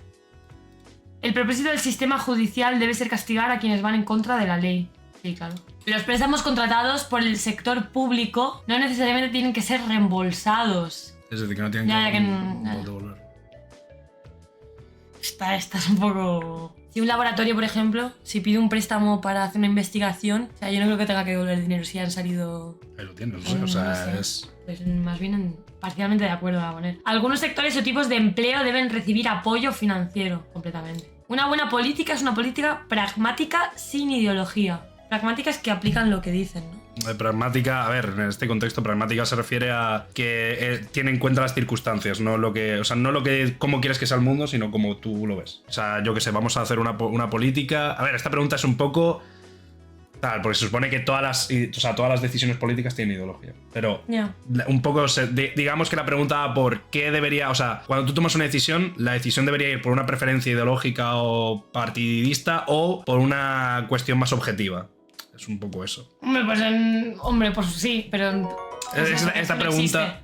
El propósito del sistema judicial debe ser castigar a quienes van en contra de la ley. Sí, claro. Los préstamos contratados por el sector público no necesariamente tienen que ser reembolsados. Es decir, que no tienen Ya, que ya. devolver. Esta es un poco... Si un laboratorio, por ejemplo, si pide un préstamo para hacer una investigación, o sea, yo no creo que tenga que devolver dinero si han salido... Ahí lo tienes, ¿no? O sea, no sé. es... Pues más bien parcialmente de acuerdo a poner. Algunos sectores o tipos de empleo deben recibir apoyo financiero, completamente. Una buena política es una política pragmática sin ideología. Pragmática es que aplican lo que dicen, ¿no? Pragmática, a ver, en este contexto pragmática se refiere a que tiene en cuenta las circunstancias, no lo que, o sea, no lo que cómo quieres que sea el mundo, sino cómo tú lo ves. O sea, yo qué sé, vamos a hacer una política. A ver, esta pregunta es un poco tal, porque se supone que todas las decisiones políticas tienen ideología. Pero un poco, digamos que la pregunta va por qué debería, o sea, cuando tú tomas una decisión, la decisión debería ir por una preferencia ideológica o partidista o por una cuestión más objetiva. Es un poco eso. Hombre, pues sí, pero... Esta no pregunta... existe.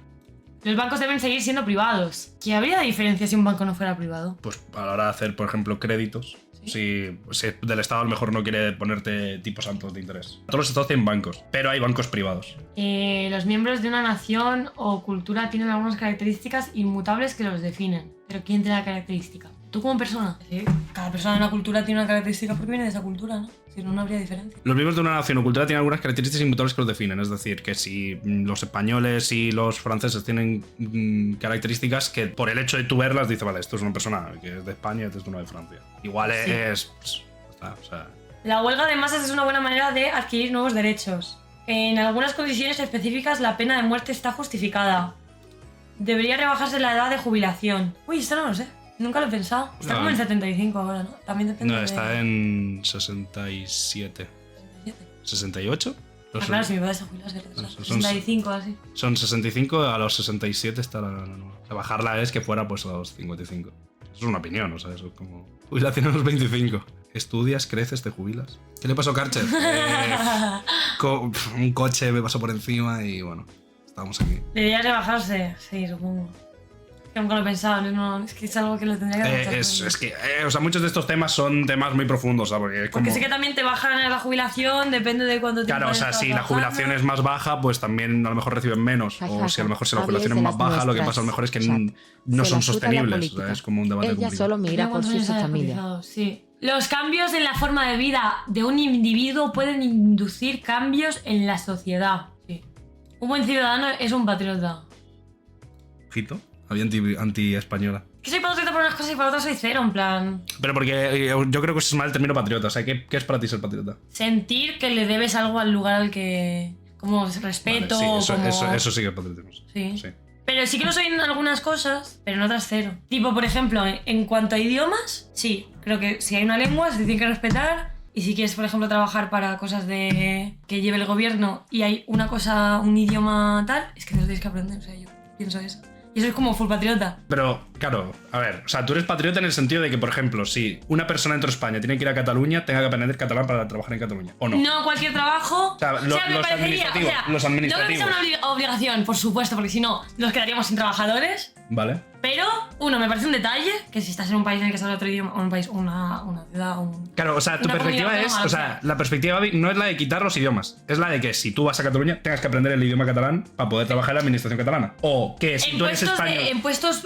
Los bancos deben seguir siendo privados. ¿Qué habría de diferencia si un banco no fuera privado? Pues a la hora de hacer, por ejemplo, créditos, si del Estado a lo mejor no quiere ponerte tipos altos de interés. Todos los estados tienen bancos, pero hay bancos privados. Los miembros de una nación o cultura tienen algunas características inmutables que los definen. ¿Pero quién tiene la característica? Tú como persona. Sí. Cada persona de una cultura tiene una característica porque viene de esa cultura, ¿no? Si no, no habría diferencia. Los miembros de una nación o cultura tienen algunas características inmutables que los definen. Es decir, que si los españoles y los franceses tienen características que por el hecho de tú verlas dices, vale, esto es una persona que es de España y esto es una de Francia. Igual Sí. es... Pues, está, o sea... La huelga de masas es una buena manera de adquirir nuevos derechos. En algunas condiciones específicas la pena de muerte está justificada. Debería rebajarse la edad de jubilación. Uy, esto no lo sé. Nunca lo he pensado. Está como en 75 ahora, ¿no? También depende No, de... está en 67. 68. Claro, si mi padre se jubila, se son- 65 así. Son 65, a los 67 está la nueva. O sea, bajarla es que fuera pues a los 55. Eso es una opinión, o sea, eso es como... Jubilación a los 25. Estudias, creces, te jubilas. ¿Qué le pasó a Karcher? Un coche me pasó por encima y bueno, estamos aquí. Debería rebajarse, sí, supongo. Que nunca lo he pensado, no, es que es algo que lo tendría que pensar. Es que, o sea, muchos de estos temas son temas muy profundos, ¿sabes? Porque, es como... Porque sé que también te bajan la jubilación, depende de cuánto tiempo. Claro, o sea, hayas si la trabajando. jubilación es más baja, pues también a lo mejor reciben menos. O si a lo mejor si la jubilación es más baja, lo que pasa a lo mejor es que no son sostenibles. O sea, es como un debate Ella complicado. solo mira Mira por cuántos su años hayas familia. cotizado, sí. Los cambios en la forma de vida de un individuo pueden inducir cambios en la sociedad. Sí. Un buen ciudadano es un patriota. Ojito, había anti-española. Que soy patriota por unas cosas y por otras soy cero, en plan... Pero porque yo creo que es mal el término patriota. O sea, ¿qué es para ti ser patriota? Sentir que le debes algo al lugar al que... Como respeto, Vale, sí, como... eso sí que es patriotismo. Sí. Pero sí que lo soy en algunas cosas, pero en otras cero. Tipo, por ejemplo, en cuanto a idiomas, sí. Creo que si hay una lengua se tiene que respetar. Y si quieres, por ejemplo, trabajar para cosas de que lleve el gobierno y hay una cosa, un idioma tal, es que te lo tienes que aprender. O sea, yo pienso eso. Y eso es como full patriota. Pero, claro, a ver, o sea, tú eres patriota en el sentido de que, por ejemplo, si una persona dentro de España tiene que ir a Cataluña, tenga que aprender catalán para trabajar en Cataluña, ¿o no? No, cualquier trabajo. O sea, me los parecería, administrativos, los administrativos. No creo que sea una obligación, por supuesto, porque si no, nos quedaríamos sin trabajadores. Vale. Pero, uno, me parece un detalle que si estás en un país en el que se habla otro idioma, o un país, una ciudad, Claro, o sea, tu una perspectiva comunidad es, autónoma, o sea, la perspectiva no es la de quitar los idiomas, es la de que si tú vas a Cataluña tengas que aprender el idioma catalán para poder trabajar en la administración catalana. O que si tú eres español... En puestos...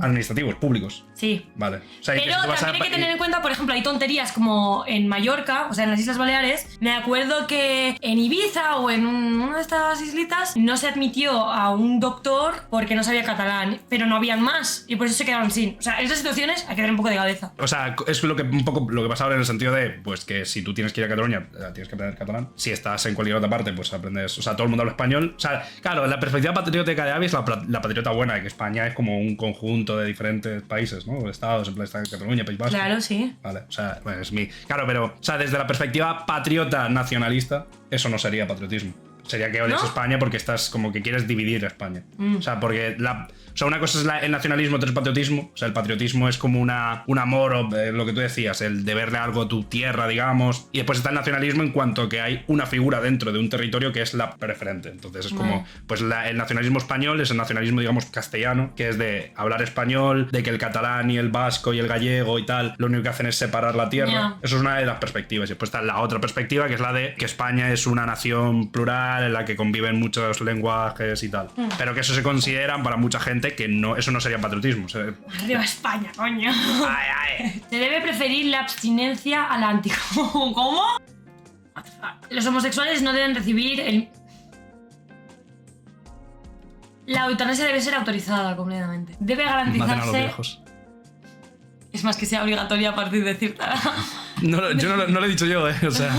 Administrativos, públicos. sí. Vale. O sea, y que Pero si tú vas también hay que tener en cuenta, por ejemplo, hay tonterías como en Mallorca, o sea, en las Islas Baleares. Me acuerdo que en Ibiza o en una de estas islitas no se admitió a un doctor porque no sabía catalán, pero no habían más y por eso se quedaron sin. O sea, en esas situaciones hay que tener un poco de cabeza. O sea, es un poco lo que pasa ahora en el sentido de, pues que si tú tienes que ir a Cataluña, tienes que aprender catalán. Si estás en cualquier otra parte, pues aprendes, o sea, todo el mundo habla español. O sea, claro, la perspectiva patriótica de Avi es la patriota buena, de que España es como un conjunto de diferentes países, ¿no? Estados, en plan, está en Cataluña, País Vasco. Claro, sí. Vale, o sea, bueno, es mi... Claro, pero, o sea, desde la perspectiva patriota nacionalista, eso no sería patriotismo. Sería que odias ¿No? España porque estás como que quieres dividir a España. O sea, porque o sea, una cosa es el nacionalismo, otra es el patriotismo. O sea, el patriotismo es como un amor, o lo que tú decías, el deberle algo a tu tierra, digamos. Y después está el nacionalismo en cuanto que hay una figura dentro de un territorio que es la preferente. Entonces es como, pues el nacionalismo español es el nacionalismo, digamos, castellano, que es de hablar español, de que el catalán y el vasco y el gallego y tal, lo único que hacen es separar la tierra. Yeah. Eso es una de las perspectivas. Y después está la otra perspectiva, que es la de que España es una nación plural en la que conviven muchos lenguajes y tal. Pero que eso se consideran para mucha gente que no, eso no sería patriotismo. Arriba España, coño. Ay, ay. Se debe preferir la abstinencia a la anti... ¿Cómo? Los homosexuales no deben recibir el... La eutanasia debe ser autorizada completamente. Debe Maten a los garantizarse... viejos. Es más que sea obligatoria a partir de cierta edad. No, yo no lo he dicho yo, o sea...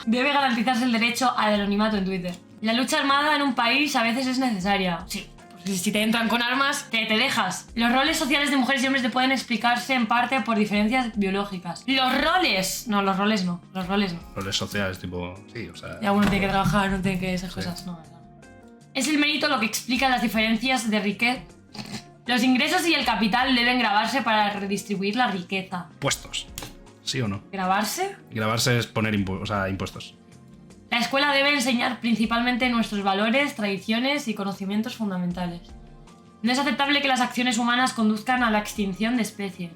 Debe garantizarse el derecho al anonimato en Twitter. La lucha armada en un país a veces es necesaria. Sí. Pues si te entran con armas, te dejas. Los roles sociales de mujeres y hombres pueden explicarse en parte por diferencias biológicas. Los roles... No, los roles no. Los roles no. Roles sociales, tipo... Sí, o sea... Ya uno tiene que trabajar, no tiene que esas cosas. No, no. Es el mérito lo que explica las diferencias de riqueza. Los ingresos y el capital deben grabarse para redistribuir la riqueza. Puestos. ¿Sí o no? ¿Grabarse? Grabarse es poner impuestos. La escuela debe enseñar principalmente nuestros valores, tradiciones y conocimientos fundamentales. No es aceptable que las acciones humanas conduzcan a la extinción de especies.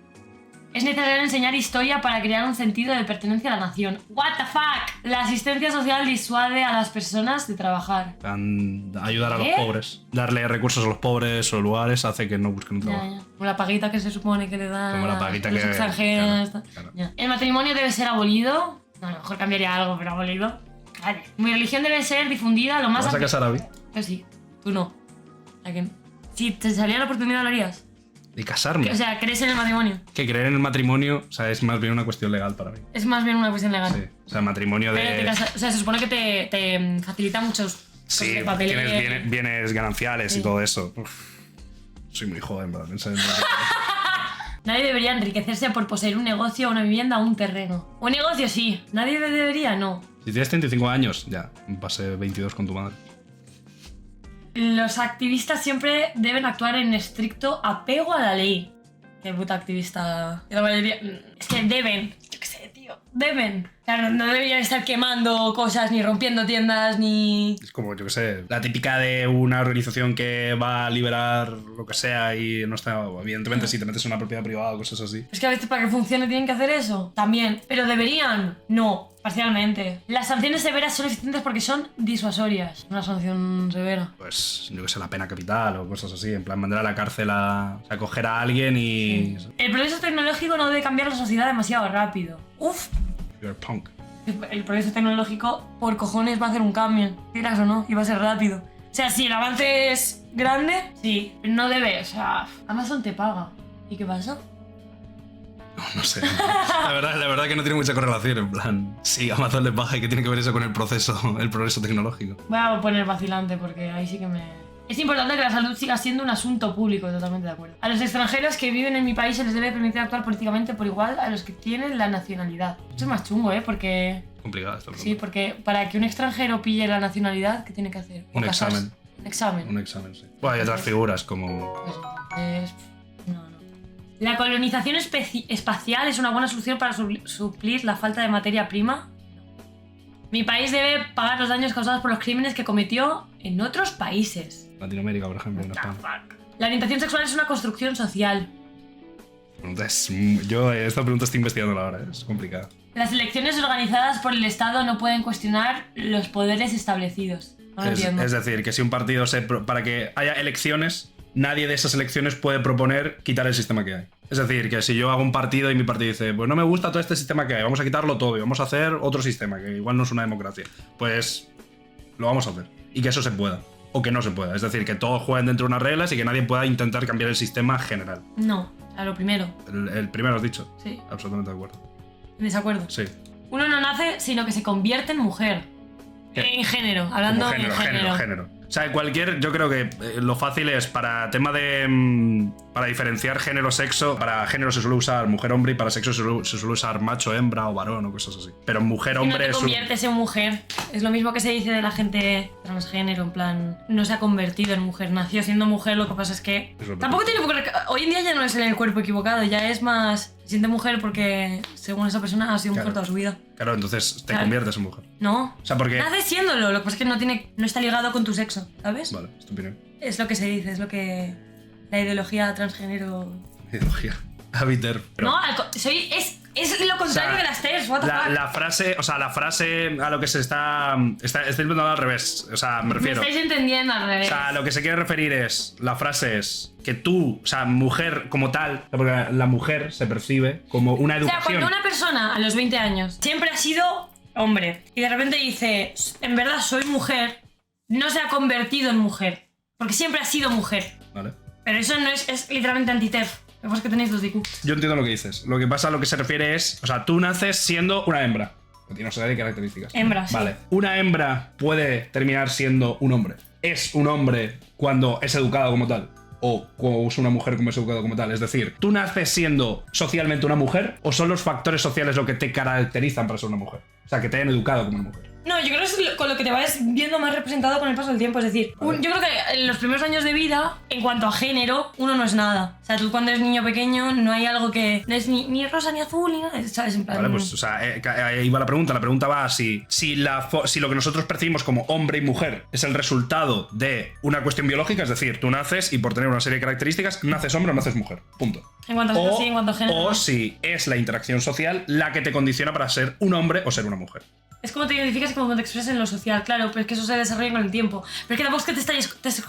Es necesario enseñar historia para crear un sentido de pertenencia a la nación. What the fuck. La asistencia social disuade a las personas de trabajar. Ayudar a los pobres. Darle recursos a los pobres o lugares hace que no busquen un trabajo. Ya. Como la paguita que se supone que le dan Como la paguita a los que... extranjeros. Claro. Ya. El matrimonio debe ser abolido. No, a lo mejor cambiaría algo, pero abolido. Vale. Mi religión debe ser difundida lo más... ¿Vas a casar a mí? Yo sí. Tú no. ¿A qué no? Si te saliera la oportunidad, ¿lo harías? ¿De casarme? O sea, ¿crees en el matrimonio? Que creer en el matrimonio, o sea, es más bien una cuestión legal para mí. Es más bien una cuestión legal. Sí. O sea, matrimonio Pero de... o sea, se supone que te facilita muchos Sí, de papeles. tienes bienes gananciales Sí. y todo eso. Uf, soy muy joven para pensar en eso. Nadie debería enriquecerse por poseer un negocio, una vivienda o un terreno. Un negocio sí. Nadie debería, no. Si tienes 35 años, ya, pasé 22 con tu madre. Los activistas siempre deben actuar en estricto apego a la ley. Qué puta activista. La mayoría... Es que deben. Yo qué sé, tío. Deben. Claro, no deberían estar quemando cosas, ni rompiendo tiendas, ni... Es como, yo qué sé, la típica de una organización que va a liberar lo que sea y no está... Evidentemente, si te metes en una propiedad privada o cosas así. Es que a veces para que funcione tienen que hacer eso. También. Pero deberían. No. Parcialmente. Las sanciones severas son eficientes porque son disuasorias. Una sanción severa. Pues, yo qué sé, la pena capital o cosas así. En plan, mandar a la cárcel a coger a alguien y... El progreso tecnológico no debe cambiar la sociedad demasiado rápido. Uf. You're a punk. El progreso tecnológico por cojones va a hacer un cambio. Quieras o no. Y va a ser rápido. O sea, si el avance es grande, sí. No debe. O sea, Amazon te paga. ¿Y qué pasa? No sé. La verdad que no tiene mucha correlación, en plan. Sí, Amazon les baja y que tiene que ver eso con el progreso tecnológico. Voy a poner vacilante porque ahí sí que me... Es importante que la salud siga siendo un asunto público, totalmente de acuerdo. A los extranjeros que viven en mi país se les debe permitir actuar políticamente por igual a los que tienen la nacionalidad. Eso es más chungo, porque... Complicada esta pregunta. Sí, porque para que un extranjero pille la nacionalidad, ¿qué tiene que hacer? Un casarse. examen. Un examen. Un examen, sí. Bueno, hay otras figuras como... Pues entonces... No. La colonización espacial es una buena solución para suplir la falta de materia prima. Mi país debe pagar los daños causados por los crímenes que cometió en otros países. Latinoamérica, por ejemplo, en España. La orientación sexual es una construcción social. Yo esta pregunta estoy investigando ahora, es complicada. Las elecciones organizadas por el Estado no pueden cuestionar los poderes establecidos. No lo entiendo. Es decir, que si un partido para que haya elecciones, nadie de esas elecciones puede proponer quitar el sistema que hay. Es decir, que si yo hago un partido y mi partido dice, pues no me gusta todo este sistema que hay, vamos a quitarlo todo y vamos a hacer otro sistema, que igual no es una democracia, pues lo vamos a hacer. Y que eso se pueda. O que no se pueda. Es decir, que todos jueguen dentro de unas reglas y que nadie pueda intentar cambiar el sistema general. No, a lo primero. El primero has dicho. Sí. Absolutamente de acuerdo. ¿En desacuerdo? Sí. Uno no nace, sino que se convierte en mujer. ¿Qué? En género, hablando Como en género. O sea, yo creo que lo fácil es para tema de... para diferenciar género-sexo, para género se suele usar mujer-hombre y para sexo se suele usar macho-hembra o varón o cosas así. Pero Y no mujer-hombre te conviertes en mujer. Es lo mismo que se dice de la gente transgénero, en plan, no se ha convertido en mujer, nació siendo mujer, lo que pasa es que... Es lo Tampoco tiene por qué... Hoy en día ya no es el cuerpo equivocado, ya es más... Se siente mujer porque, según esa persona, ha sido mujer toda su vida. Claro, entonces te Claro. conviertes en mujer. No. O sea, porque... Naces siéndolo, lo que pasa es que no está ligado con tu sexo, ¿sabes? Vale, es tu opinión. Es lo que se dice, es lo que... La ideología transgénero... Ideología. Habiter. No, es lo contrario de las TERS, what the fuck. La frase a lo que se está intentando al revés. O sea, me refiero. Me estáis entendiendo al O revés. sea, lo que se quiere referir es, la frase es que tú, o sea, mujer como tal, porque la mujer se percibe como una O sea, educación. cuando una persona a los 20 años siempre ha sido hombre y de repente dice, en verdad soy mujer, no se ha convertido en mujer, porque siempre ha sido mujer. Vale. Pero eso no es literalmente anti-TERF. Lo que pasa es que tenéis dos IQ. Yo entiendo lo que dices. Lo que pasa, lo que se refiere es, o sea, tú naces siendo una hembra. Que tiene una serie de características. Hembra, sí. Vale. Una hembra puede terminar siendo un hombre. Es un hombre cuando es educado como tal. O cuando es una mujer como es educado como tal. Es decir, ¿tú naces siendo socialmente una mujer o son los factores sociales lo que te caracterizan para ser una mujer? O sea, que te hayan educado como una mujer. No, yo creo que es con lo que te vas viendo más representado con el paso del tiempo. Es decir, yo creo que en los primeros años de vida, en cuanto a género, uno no es nada. O sea, tú cuando eres niño pequeño no hay algo que... No es ni rosa ni azul ni nada, ¿sabes? En plan, Vale, pues, o sea, ahí va la pregunta. La pregunta va si lo que nosotros percibimos como hombre y mujer es el resultado de una cuestión biológica, es decir, tú naces y por tener una serie de características, naces hombre o naces mujer. Punto. En cuanto a género, sí, en cuanto a género. O si es la interacción social la que te condiciona para ser un hombre o ser una mujer. Es como te identificas y como te expresas en lo social, claro, pero es que eso se desarrolla con el tiempo. Pero es que tampoco es que te estés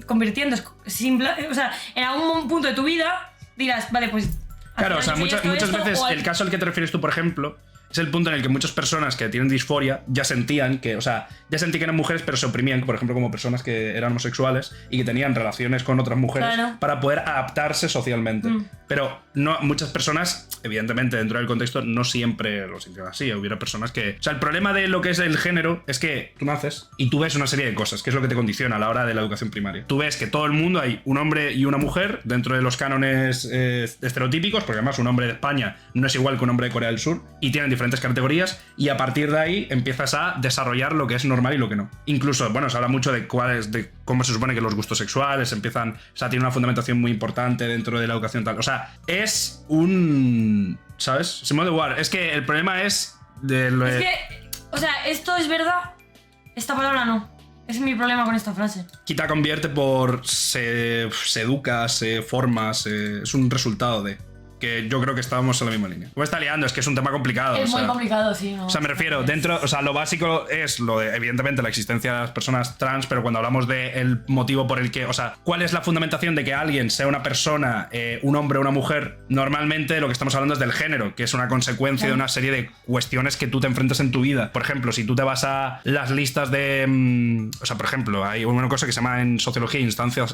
convirtiendo, es simple, o sea, en algún punto de tu vida dirás, vale, pues... Claro, o sea, muchas veces o el caso al que te refieres tú, por ejemplo, es el punto en el que muchas personas que tienen disforia ya sentían que, o sea, ya sentían que eran mujeres, pero se oprimían, por ejemplo, como personas que eran homosexuales y que tenían relaciones con otras mujeres para poder adaptarse socialmente. Pero no, muchas personas, evidentemente, dentro del contexto, no siempre lo sintieron así. Hubiera personas que... O sea, el problema de lo que es el género es que tú naces y tú ves una serie de cosas, que es lo que te condiciona a la hora de la educación primaria. Tú ves que todo el mundo hay un hombre y una mujer dentro de los cánones estereotípicos, porque además un hombre de España no es igual que un hombre de Corea del Sur, y tienen diferentes categorías, y a partir de ahí empiezas a desarrollar lo que es normal y lo que no. Incluso, bueno, se habla mucho de cómo se supone que los gustos sexuales empiezan... O sea, tiene una fundamentación muy importante dentro de la educación tal. O sea, es un... ¿Sabes? Simone de Beauvoir. Es que el problema es de lo Es que, o sea, esto es verdad, esta palabra no. Ese es mi problema con esta frase. Quita convierte por se educa, se forma, es un resultado de... Que yo creo que estábamos en la misma línea. ¿Cómo está liando? Es que es un tema complicado. Es muy complicado, sí. ¿No? O sea, me refiero, dentro, o sea, lo básico es lo de, evidentemente, la existencia de las personas trans, pero cuando hablamos del motivo por el que, o sea, ¿cuál es la fundamentación de que alguien sea una persona, un hombre o una mujer? Normalmente lo que estamos hablando es del género, que es una consecuencia de una serie de cuestiones que tú te enfrentas en tu vida. Por ejemplo, si tú te vas a las listas de... o sea, por ejemplo, hay una cosa que se llama en sociología instancia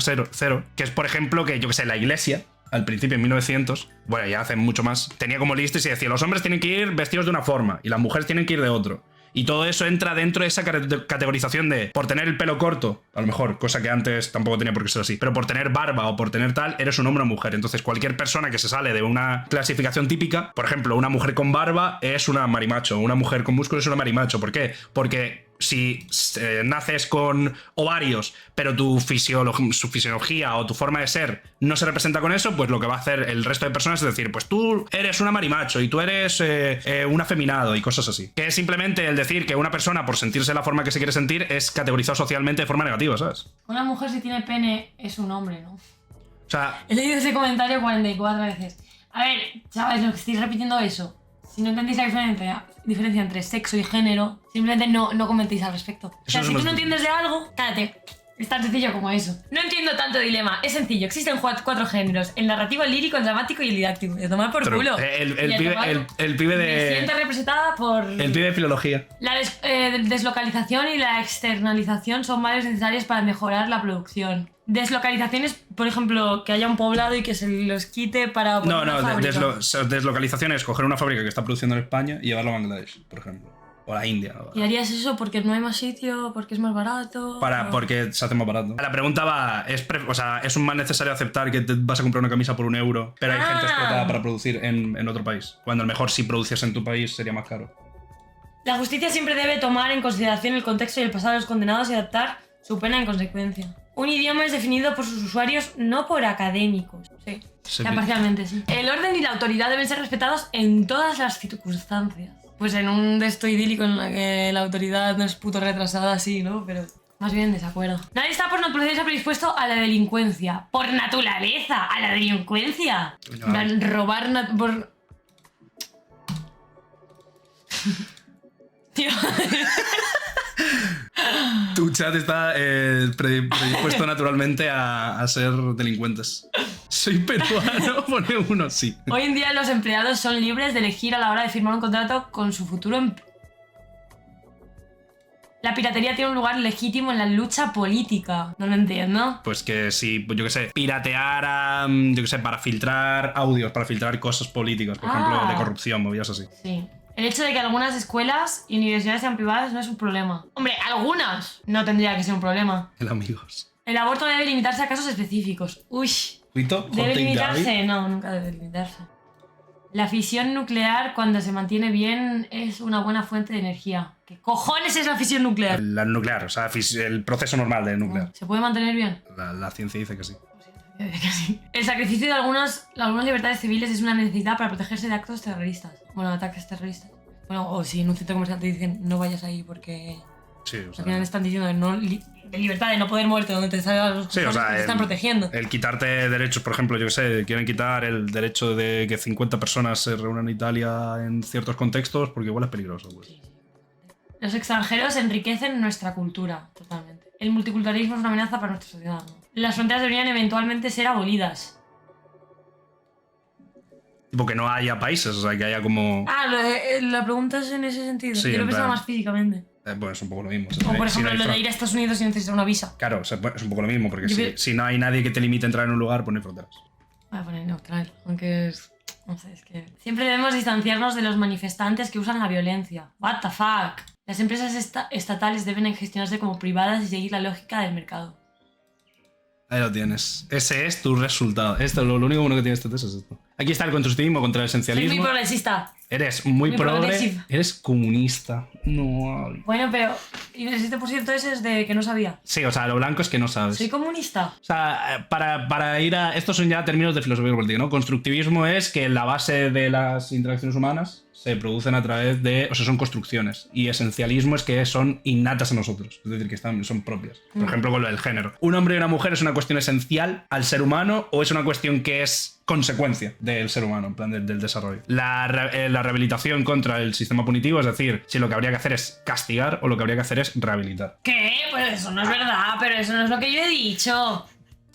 cero, que es, por ejemplo, que yo que sé, la iglesia... Al principio, en 1900, bueno, ya hace mucho más, tenía como listas y decía, los hombres tienen que ir vestidos de una forma y las mujeres tienen que ir de otro. Y todo eso entra dentro de esa categorización de, por tener el pelo corto, a lo mejor, cosa que antes tampoco tenía por qué ser así, pero por tener barba o por tener tal, eres un hombre o mujer. Entonces cualquier persona que se sale de una clasificación típica, por ejemplo, una mujer con barba es una marimacho, una mujer con músculo es una marimacho. ¿Por qué? Porque... Si naces con ovarios, pero tu fisiología o tu forma de ser no se representa con eso, pues lo que va a hacer el resto de personas es decir, pues tú eres una marimacho y tú eres un afeminado y cosas así. Que es simplemente el decir que una persona, por sentirse la forma que se quiere sentir, es categorizado socialmente de forma negativa, ¿sabes? Una mujer si tiene pene es un hombre, ¿no? O sea... He leído ese comentario 44 veces. A ver, chavales, lo que estáis repitiendo eso. Si no entendéis la diferencia entre sexo y género, simplemente no comentéis al respecto. O sea, si tú no entiendes de algo, cállate. Es tan sencillo como eso. No entiendo tanto dilema. Es sencillo. Existen cuatro géneros. El narrativo, el lírico, el dramático y el didáctico. De tomar por culo. El pibe de... Me siento representada por... El pibe de filología. La deslocalización y la externalización son varias necesarias para mejorar la producción. Deslocalización es, por ejemplo, que haya un poblado y que se los quite para... No, deslocalización es coger una fábrica que está produciendo en España y llevarla a Bangladesh, por ejemplo. O a la India. ¿Y harías eso porque no hay más sitio? ¿Porque es más barato? Porque se hace más barato. La pregunta va, ¿es un mal necesario aceptar que te vas a comprar una camisa por €1, pero hay gente explotada para producir en otro país? Cuando a lo mejor si produciese en tu país sería más caro. La justicia siempre debe tomar en consideración el contexto y el pasado de los condenados y adaptar su pena en consecuencia. Un idioma es definido por sus usuarios, no por académicos. Sí. Ya parcialmente, sí. El orden y la autoridad deben ser respetados en todas las circunstancias. Pues en un de esto idílico en la que la autoridad no es puto retrasada, sí, ¿no? Pero más bien desacuerdo. Nadie está por naturaleza predispuesto a la delincuencia. ¡Por naturaleza! ¡A la delincuencia! No. Robar por... Tío... Tu chat está predispuesto naturalmente a ser delincuentes. Soy peruano, pone uno, sí. Hoy en día los empleados son libres de elegir a la hora de firmar un contrato con su futuro La piratería tiene un lugar legítimo en la lucha política. No lo entiendo. Pues que si, yo qué sé, piratear, yo qué sé, para filtrar audios, para filtrar cosas políticas, por ejemplo, de corrupción, movidas así. Sí. El hecho de que algunas escuelas y universidades sean privadas no es un problema. Hombre, algunas no tendría que ser un problema. Amigos. El aborto debe limitarse a casos específicos. Uy. ¿Vito? ¿Debe limitarse? No, nunca debe limitarse. La fisión nuclear, cuando se mantiene bien, es una buena fuente de energía. ¿Qué cojones es la fisión nuclear? La nuclear, o sea, el proceso normal de nuclear. ¿Se puede mantener bien? La ciencia dice que sí. El sacrificio de algunas libertades civiles es una necesidad para protegerse de actos terroristas. Bueno, ataques terroristas. Bueno, o si en un centro comercial te dicen no vayas ahí porque... Sí, o sea, al final están diciendo de libertad de no poder moverte donde te salgan los sí, o sea, te están protegiendo. El quitarte derechos, por ejemplo, yo que sé, quieren quitar el derecho de que 50 personas se reúnan en Italia en ciertos contextos porque igual es peligroso, pues. Sí. Los extranjeros enriquecen nuestra cultura, totalmente. El multiculturalismo es una amenaza para nuestra sociedad, ¿no? Las fronteras deberían eventualmente ser abolidas. Tipo que no haya países, o sea, que haya como... Ah, la pregunta es en ese sentido. Sí, Yo lo en pensaba plan- más físicamente. Bueno, es un poco lo mismo. O por Si no ejemplo, hay lo de ir a Estados Unidos y necesitar una visa. Claro, o sea, es un poco lo mismo, porque Yo creo- si no hay nadie que te limite a entrar en un lugar, pues no hay fronteras. Voy a poner neutral, aunque es... No sé, es que... Siempre debemos distanciarnos de los manifestantes que usan la violencia. What the fuck. Las empresas estatales deben gestionarse como privadas y seguir la lógica del mercado. Ahí lo tienes. Ese es tu resultado. Esto, lo único bueno que tiene este test es esto. Aquí está el constructivismo contra el Soy esencialismo. muy progresista. Eres muy muy progre. progresivo. Eres comunista. No. Bueno, pero... Y el 7% ese es de que no sabía. Sí, o sea, lo blanco es que no sabes. Soy comunista. O sea, para ir a... Estos son ya términos de filosofía política, ¿no? Constructivismo es que la base de las interacciones humanas se producen a través de... O sea, son construcciones. Y esencialismo es que son innatas a nosotros. Es decir, que son propias. Por ejemplo, con lo del género. ¿Un hombre y una mujer es una cuestión esencial al ser humano o es una cuestión que es consecuencia del ser humano, en plan del desarrollo? La rehabilitación contra el sistema punitivo, es decir, si lo que habría que hacer es castigar o lo que habría que hacer es rehabilitar. ¿Qué? Pues eso no es verdad, pero eso no es lo que yo he dicho.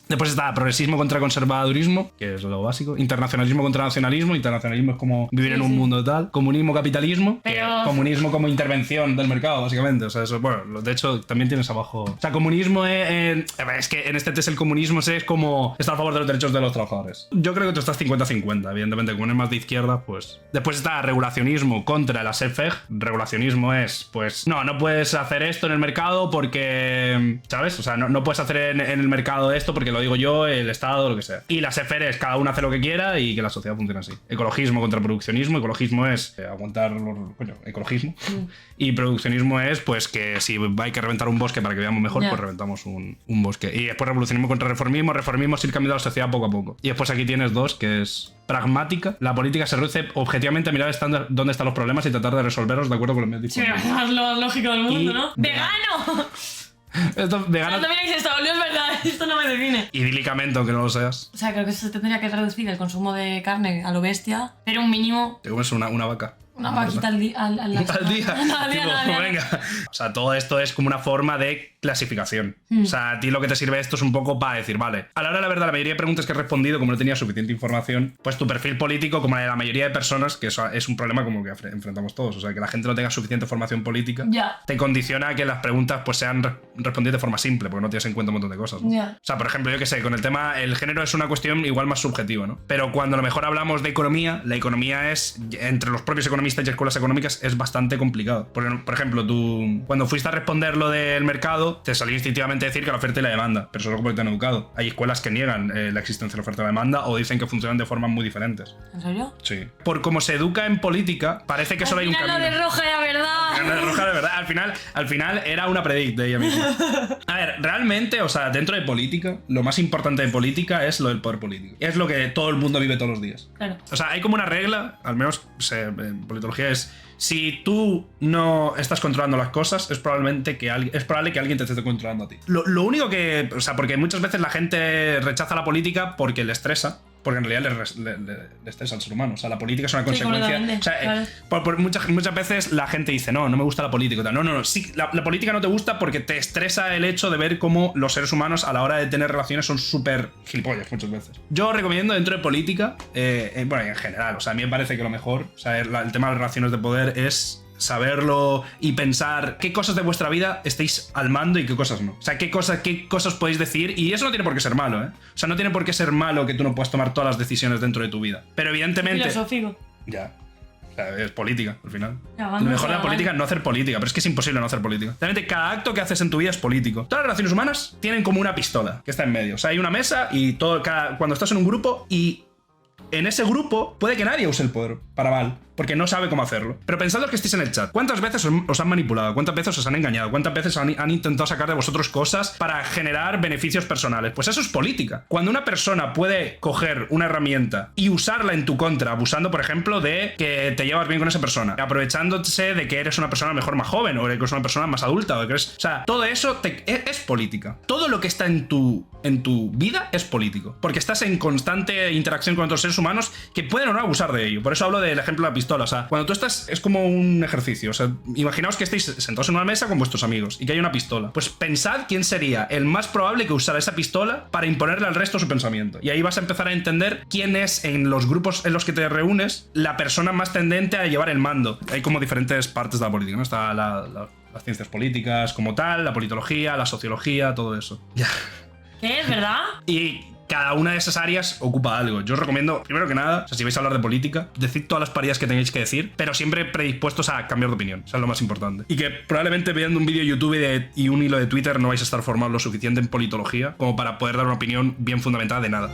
Después está progresismo contra conservadurismo, que es lo básico. Internacionalismo contra nacionalismo. Internacionalismo es como vivir en un mundo tal. Comunismo, capitalismo. Pero... Comunismo como intervención del mercado, básicamente. O sea, eso, bueno, de hecho, también tienes abajo... O sea, comunismo es que en este test el comunismo es como estar a favor de los derechos de los trabajadores. Yo creo que tú estás 50-50, evidentemente. Como eres más de izquierda, pues... Después está regulacionismo contra la SEFEG. Regulacionismo es, pues... No puedes hacer esto en el mercado porque... ¿Sabes? O sea, no puedes hacer en el mercado esto porque lo digo yo, el Estado, lo que sea. Y las EFER cada uno hace lo que quiera y que la sociedad funcione así. Ecologismo contra produccionismo. Ecologismo es aguantar ecologismo. Y produccionismo es, pues, que si hay que reventar un bosque para que veamos mejor, pues reventamos un bosque. Y después revolucionismo contra reformismo. Reformismo es ir cambiando la sociedad poco a poco. Y después aquí tienes dos, que es pragmática. La política se reduce objetivamente a mirar dónde están los problemas y tratar de resolverlos de acuerdo con los medios Sí, disponibles. es más lo lógico del mundo, ¿no? ¡Vegano! Esto vegano... También dices esto, no es verdad, esto no me define. Idílicamente, aunque no lo seas. O sea, creo que se tendría que reducir el consumo de carne a lo bestia, pero un mínimo... Te comes una vaca. Una vaquita al día. Al día. Al día, Tipo, no, al día. venga. O sea, todo esto es como una forma de clasificación. O sea, a ti lo que te sirve esto es un poco para decir, vale, a la hora de la verdad, la mayoría de preguntas que he respondido, como no tenía suficiente información, pues tu perfil político, como la de la mayoría de personas, que eso es un problema como que enfrentamos todos, o sea, que la gente no tenga suficiente formación política, Ya. te condiciona a que las preguntas pues sean respondidas de forma simple, porque no tienes en cuenta un montón de cosas, ¿no? Ya. O sea, por ejemplo, yo que sé, con el tema, el género es una cuestión igual más subjetiva, ¿no? Pero cuando a lo mejor hablamos de economía, la economía es, entre los propios economistas y escuelas económicas, es bastante complicado. Por ejemplo, tú, cuando fuiste a responder lo del mercado, te salió instintivamente decir que la oferta y la demanda, pero solo porque te han educado. Hay escuelas que niegan la existencia de la oferta y la demanda o dicen que funcionan de formas muy diferentes. ¿En serio? Sí. Por como se educa en política, parece que solo hay un camino. Al final lo de roja era verdad. La roja de verdad, al final era una predict de ella misma. A ver, realmente, o sea, dentro de política, lo más importante de política es lo del poder político. Es lo que todo el mundo vive todos los días. Claro. O sea, hay como una regla, al menos en politología, es si tú no estás controlando las cosas, es probable que alguien te esté controlando a ti. Lo único que... O sea, porque muchas veces la gente rechaza la política porque le estresa. Porque en realidad le estresa al ser humano. O sea, la política es una consecuencia. O sea, claro. muchas veces la gente dice, no me gusta la política. No. Sí, la política no te gusta porque te estresa el hecho de ver cómo los seres humanos a la hora de tener relaciones son súper gilipollas muchas veces. Yo recomiendo dentro de política, bueno, en general, o sea, a mí me parece que lo mejor, o sea, el tema de las relaciones de poder es saberlo y pensar qué cosas de vuestra vida estáis al mando y qué cosas no. O sea, qué cosas podéis decir. Y eso no tiene por qué ser malo, ¿eh? O sea, no tiene por qué ser malo que tú no puedas tomar todas las decisiones dentro de tu vida. Pero evidentemente... Filosófico. Ya. O sea, es política, al final. Ya, Lo mejor de la política es no hacer política, pero es que es imposible no hacer política. Realmente, cada acto que haces en tu vida es político. Todas las relaciones humanas tienen como una pistola que está en medio. O sea, hay una mesa y cuando estás en un grupo y en ese grupo puede que nadie use el poder para mal, porque no sabe cómo hacerlo. Pero pensad los que estéis en el chat. ¿Cuántas veces os han manipulado? ¿Cuántas veces os han engañado? ¿Cuántas veces han intentado sacar de vosotros cosas para generar beneficios personales? Pues eso es política. Cuando una persona puede coger una herramienta y usarla en tu contra, abusando, por ejemplo, de que te llevas bien con esa persona, aprovechándose de que eres una persona mejor más joven, o de que eres una persona más adulta, o de que eres... O sea, todo eso es política. Todo lo que está en tu vida es político. Porque estás en constante interacción con otros seres humanos que pueden o no abusar de ello. Por eso hablo del ejemplo de la pistola. O sea, cuando tú estás, es como un ejercicio. O sea, imaginaos que estéis sentados en una mesa con vuestros amigos y que hay una pistola. Pues pensad quién sería el más probable que usara esa pistola para imponerle al resto su pensamiento. Y ahí vas a empezar a entender quién es, en los grupos en los que te reúnes, la persona más tendente a llevar el mando. Hay como diferentes partes de la política, ¿no? Está las ciencias políticas como tal, la politología, la sociología, todo eso. Ya. ¿Qué es, verdad? Y cada una de esas áreas ocupa algo. Yo os recomiendo, primero que nada, o sea, si vais a hablar de política, decid todas las paridades que tengáis que decir, pero siempre predispuestos a cambiar de opinión. Eso es lo más importante. Y que probablemente viendo un vídeo de YouTube y un hilo de Twitter no vais a estar formados lo suficiente en politología como para poder dar una opinión bien fundamentada de nada.